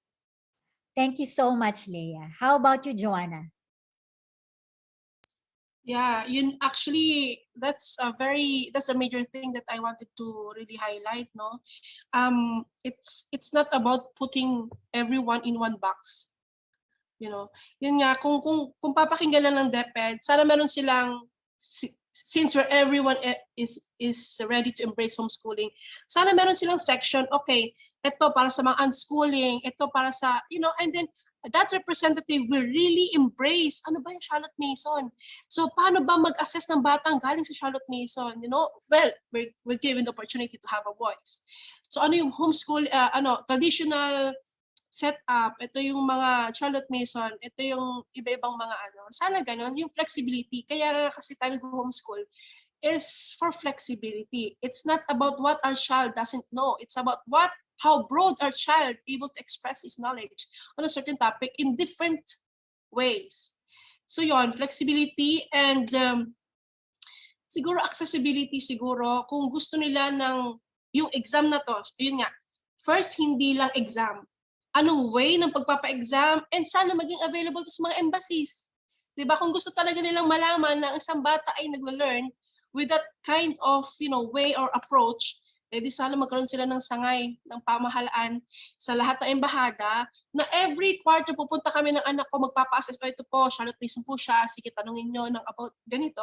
Thank you so much, Leah. How about you, Joanna? Yeah, actually that's a major thing that I wanted to really highlight, no? It's not about putting everyone in one box. You know, yun nga, kung papakinggan lang ng DepEd, sana meron silang, since where everyone is ready to embrace homeschooling, sana meron silang section, okay, ito para sa mga unschooling, ito para sa, and then that representative will really embrace, ano ba yung Charlotte Mason? So, paano ba mag-assess ng batang galing sa Charlotte Mason? Well, we're given the opportunity to have a voice. So, ano yung homeschool, traditional setup, ito yung mga Charlotte Mason, ito yung iba-ibang mga sana ganon, yung flexibility. Kaya kasi tayo nag-homeschool is for flexibility. It's not about what our child doesn't know. It's about how broad our child able to express his knowledge on a certain topic in different ways. So yon, flexibility and siguro accessibility siguro, kung gusto nila ng yung exam na to, yun nga, first hindi lang exam, anong way ng pagpapa-exam, and sana maging available to sa mga embassies. Diba? Kung gusto talaga nilang malaman na isang bata ay naglo-learn with that kind of, way or approach, di sana magkaroon sila ng sangay ng pamahalaan sa lahat ng embahada na every quarter pupunta kami ng anak ko, magpapa-assess ko, ito po, Charlotte Mason po siya, sige tanungin nyo ng about ganito.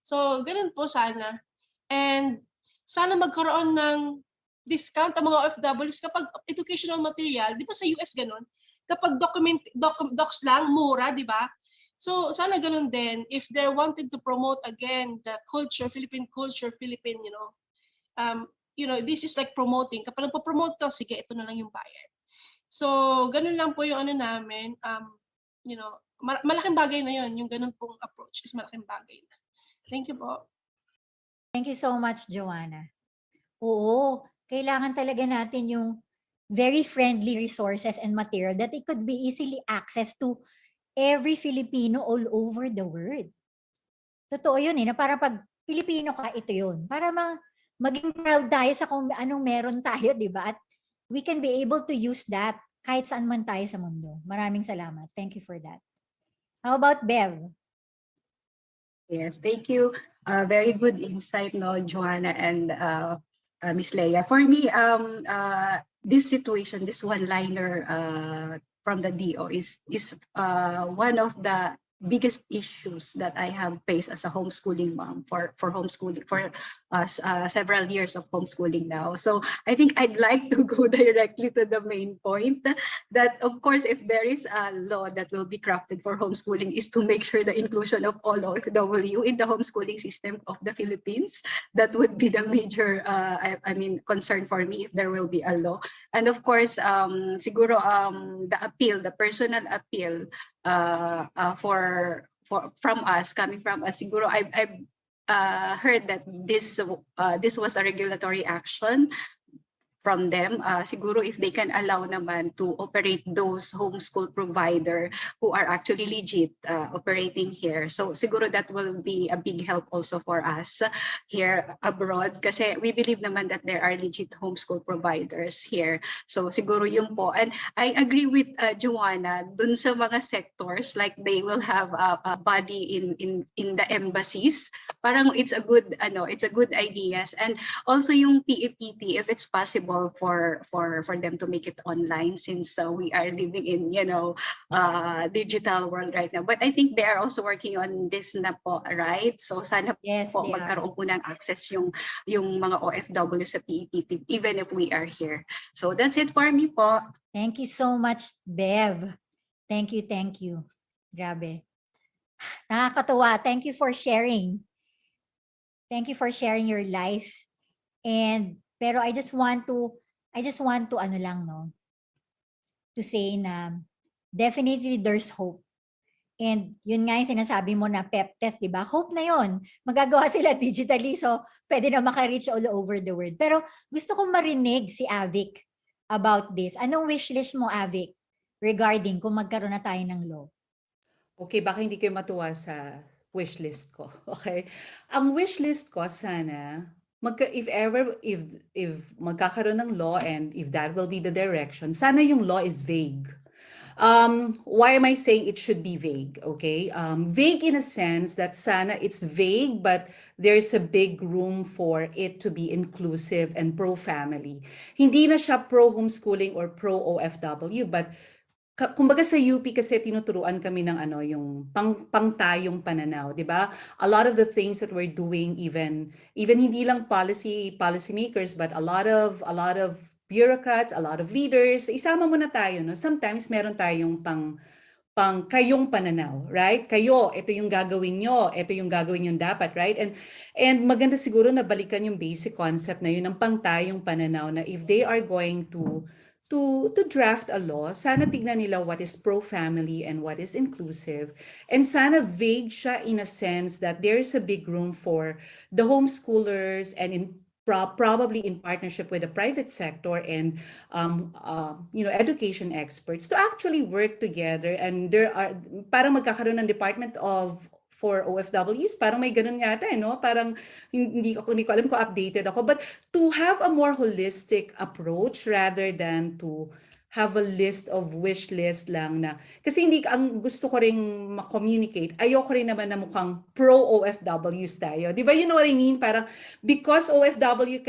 So, ganun po sana. And sana magkaroon ng discount ang mga OFWs kapag educational material, di ba sa US ganun? Kapag docs lang, mura, di ba? So, sana ganun din. If they're wanted to promote again the culture, Philippine, this is like promoting. Kapag nagpo-promote ka, sige, ito na lang yung bayad. So, ganun lang po yung namin. Malaking bagay na yun. Yung ganun pong approach is malaking bagay na. Thank you po. Thank you so much, Joanna. Oo, kailangan talaga natin yung very friendly resources and material that it could be easily accessed to every Filipino all over the world. Totoo yun na para pag Filipino ka, ito yun. Para maging proud tayo sa kung anong meron tayo, di ba? At we can be able to use that kahit saan man tayo sa mundo. Maraming salamat. Thank you for that. How about Bev? Yes, thank you. Very good insight, no, Joanna and Miss Leah. For me, this situation, this one-liner from the DO is one of the biggest issues that I have faced as a homeschooling mom for homeschooling for several years of homeschooling now. So I think I'd like to go directly to the main point that, of course, if there is a law that will be crafted for homeschooling is to make sure the inclusion of all OFW in the homeschooling system of the Philippines. That would be the major, concern for me if there will be a law. And of course, siguro the personal appeal from us, coming from us, siguro I've heard that this was a regulatory action from them. Siguro if they can allow naman to operate those homeschool provider who are actually legit operating here. So siguro that will be a big help also for us here abroad kasi we believe naman that there are legit homeschool providers here. So siguro yun po. And I agree with Joanna dun sa mga sectors like they will have a body in the embassies. Parang it's a good ideas. And also yung PEPT, if it's possible for them to make it online since we are living in digital world right now. But I think they are also working on this na po, right? So sana Yes, po magkaroon po ng access yung mga OFW sa PEPT even if we are here. So that's it for me po. Thank you so much, Bev. Thank you. Grabe. Nakakatuwa. Thank you for sharing. Thank you for sharing your life. Pero I just want to to say na definitely there's hope. And yun nga yung sinasabi mo na PEP test, di ba? Hope na yun. Magagawa sila digitally, so pwede na maka-reach all over the world. Pero gusto kong marinig si Avic about this. Anong wishlist mo, Avic, regarding kung magkaroon na tayo ng law? Okay, baka hindi kayo matuwa sa wishlist ko. Okay? Ang wishlist ko sana, if magkakaroon ng law and if that will be the direction, sana yung law is vague. Why am I saying it should be vague? Okay, vague in a sense that sana it's vague, but there's a big room for it to be inclusive and pro-family. Hindi na siya pro-homeschooling or pro-OFW, but kumbaga sa UP kasi tinuturuan kami ng yung pangtayong pananaw, 'di ba? A lot of the things that we're doing, even hindi lang policymakers, but a lot of bureaucrats, a lot of leaders, isama mo na tayo, no? Sometimes meron tayong pang kayong pananaw, right? Kayo, ito yung gagawin nyo, ito yung gagawin nyo dapat, right? And maganda siguro na balikan yung basic concept na yun ng pangtayong pananaw na if they are going to draft a law, sana tignan nila what is pro-family and what is inclusive. And sana vague siya in a sense that there's a big room for the homeschoolers and probably in partnership with the private sector and education experts to actually work together. And there are parang magkakaroon ng Department for OFWs, parang may ganun yata, no? Parang hindi ko alam kung updated ako, but to have a more holistic approach rather than to have a list of wish list lang na. Kasi ang gusto ko ring ma-communicate, ayoko rin naman na mukhang pro-OFWs tayo. Di ba, you know what I mean? Parang, because OFW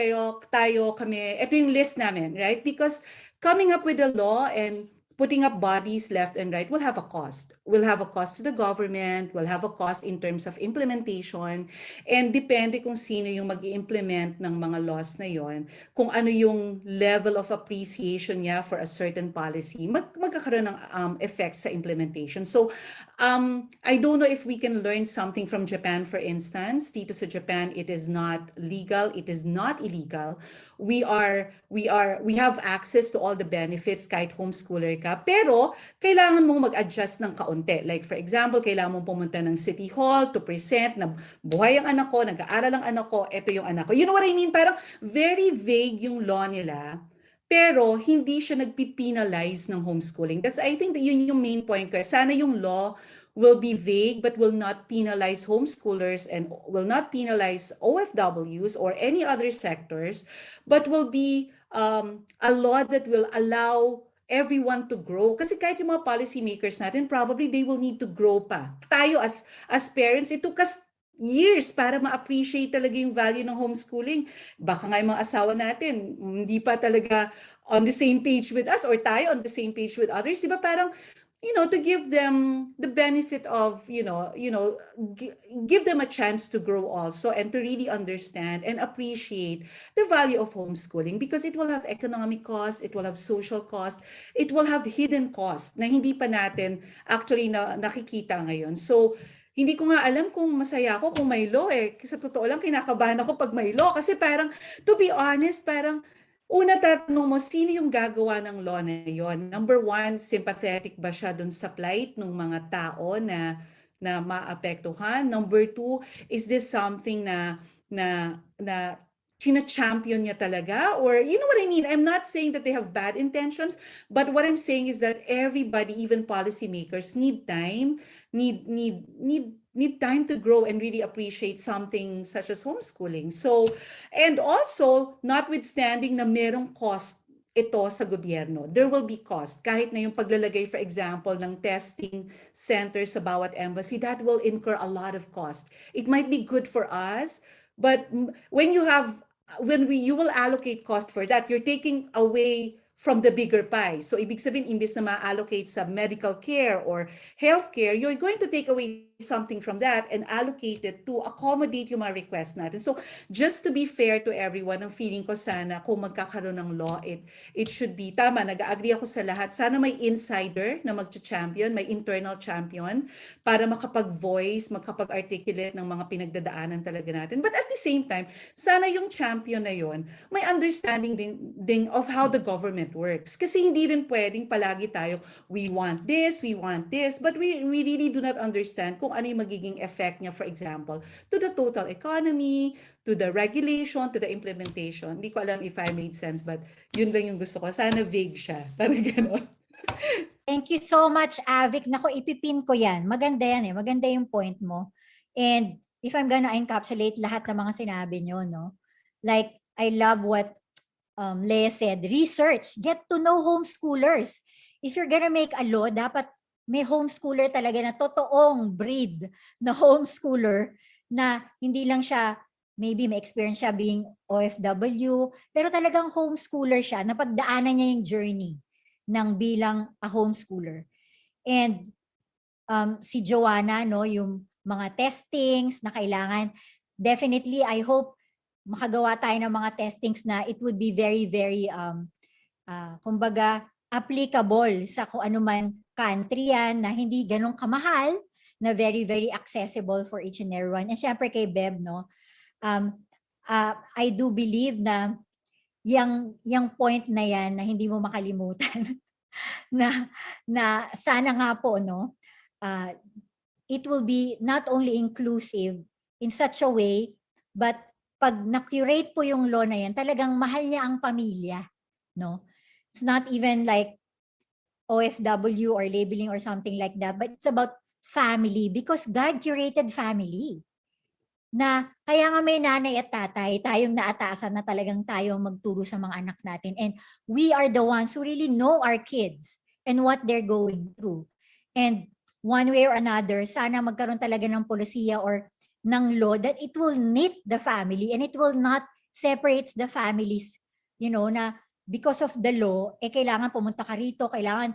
kami, ito yung list namin, right? Because coming up with a law and putting up bodies left and right will have a cost. Will have a cost to the government, will have a cost in terms of implementation, and depende kung sino yung mag-i-implement ng mga laws na yon, kung ano yung level of appreciation niya for a certain policy, magkakaroon ng effect sa implementation. So, I don't know if we can learn something from Japan, for instance. Dito sa Japan, it is not legal, it is not illegal. We have access to all the benefits kahit homeschooler ka, pero kailangan mong mag-adjust ng kaunti. Like for example, kailangan mong pumunta ng City Hall to present na buhay ang anak ko, nag-aaral ang anak ko, ito yung anak ko. You know what I mean? Parang very vague yung law nila, pero hindi siya nagpi-penalize ng homeschooling. I think that yun yung main point ko. Sana yung law will be vague but will not penalize homeschoolers and will not penalize OFWs or any other sectors, but will be a law that will allow everyone to grow. Kasi kahit yung mga policymakers natin, probably they will need to grow pa. Tayo as parents, it took us years para ma-appreciate talaga yung value ng homeschooling. Baka nga yung mga asawa natin, hindi pa talaga on the same page with us or tayo on the same page with others. Diba parang, to give them the benefit of, give them a chance to grow also and to really understand and appreciate the value of homeschooling because it will have economic cost, it will have social cost, it will have hidden cost na hindi pa natin actually nakikita ngayon. So, hindi ko nga alam kung masaya ako kung may law eh. Sa totoo lang, kinakabahan ako pag may law. Kasi parang, to be honest, parang, una tatanong mo, sino yung gagawa ng law na yon? Number one, sympathetic ba siya dun sa plight ng mga tao na maapektuhan? Number two, is this something na champion niya talaga? Or, you know what I mean? I'm not saying that they have bad intentions, but what I'm saying is that everybody, even policymakers, need time, need time to grow and really appreciate something such as homeschooling. So, and also, notwithstanding na merong cost ito sa gobyerno, there will be cost. Kahit na yung paglalagay, for example, ng testing center sa bawat embassy, that will incur a lot of cost. It might be good for us, but when you will allocate cost for that, you're taking away from the bigger pie. So ibig sabihin, imbis na ma-allocate sa medical care or healthcare, you're going to take away something from that and allocate it to accommodate yung mga request natin. So just to be fair to everyone, ang feeling ko sana kung magkakaroon ng law, it should be, tama, nag-agree ako sa lahat. Sana may insider na mag-champion, may internal champion para makapag-voice, makapag-articulate ng mga pinagdadaanan talaga natin. But at the same time, sana yung champion na yon may understanding din of how the government works. Kasi hindi rin pwedeng palagi tayo, we want this, but we really do not understand kung ano yung magiging effect niya, for example, to the total economy, to the regulation, to the implementation. Hindi ko alam if I made sense, but yun lang yung gusto ko. Sana vague siya. Parang gano'n. Thank you so much, Avic. Nako, ipipin ko yan. Maganda yan eh. Maganda yung point mo. And if I'm gonna encapsulate lahat ng mga sinabi nyo, no? Like, I love what Leah said. Research. Get to know homeschoolers. If you're gonna make a law, dapat may homeschooler talaga na totoong breed na homeschooler na hindi lang siya, maybe may experience siya being OFW, pero talagang homeschooler siya, na pagdaanan niya yung journey ng bilang a homeschooler. And si Joanna, no, yung mga testings na kailangan, definitely, I hope makagawa tayo ng mga testings na it would be very, very, kumbaga, applicable sa kung ano man country yan, na hindi ganun kamahal, na very, very accessible for each and everyone. And syempre kay Beb, no, I do believe na yung point na yan na hindi mo makalimutan na sana nga po, no, it will be not only inclusive in such a way, but pag na-curate po yung law na yan, talagang mahal niya ang pamilya, no? It's not even like OFW or labeling or something like that, but it's about family, because God curated family. Na kaya nga may nanay at tatay, tayong naatasan na talagang tayo magturo sa mga anak natin. And we are the ones who really know our kids and what they're going through. And one way or another, sana magkaroon talaga ng polisiya or ng law that it will knit the family and it will not separate the families, you know, na because of the law, kailangan pumunta ka rito, kailangan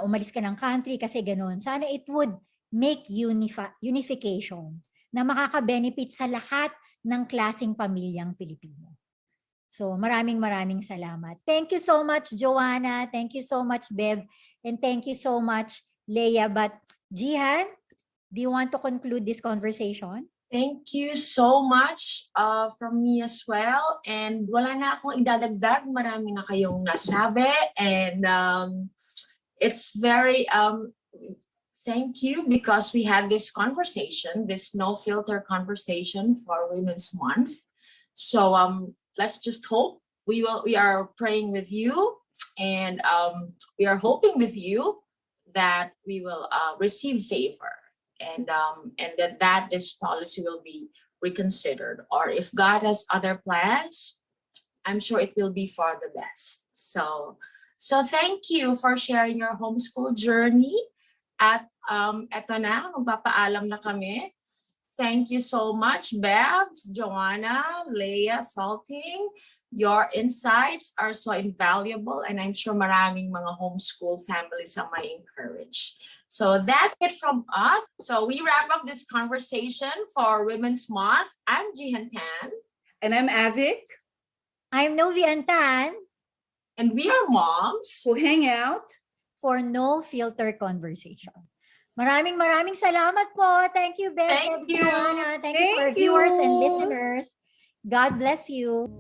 umalis ka ng country kasi ganun. Sana it would make unification na makaka-benefit sa lahat ng klaseng pamilyang Pilipino. So maraming salamat. Thank you so much, Joanna. Thank you so much, Bev. And thank you so much, Leah. But Jihan, do you want to conclude this conversation? Thank you so much from me as well. And wala na akong idadagdag. Marami na kayong nasabi. And it's very, thank you because we had this conversation, this no filter conversation for Women's Month. So let's just hope we are praying with you, and we are hoping with you that we will receive favor. And that this policy will be reconsidered, or if God has other plans, I'm sure it will be for the best. So thank you for sharing your homeschool journey. At eto na, magpapaalam na kami. Thank you so much, Bev, Joanna, Leah Salting. Your insights are so invaluable, and I'm sure maraming mga homeschool families ang may encourage. So that's it from us. So we wrap up this conversation for Women's Month. I'm Jihan Tan. And I'm Avic. I'm Novi Antan. And we are moms who hang out for no filter conversation. Maraming salamat po. Thank you, Beth. Thank you. Thank you for our viewers and listeners. God bless you.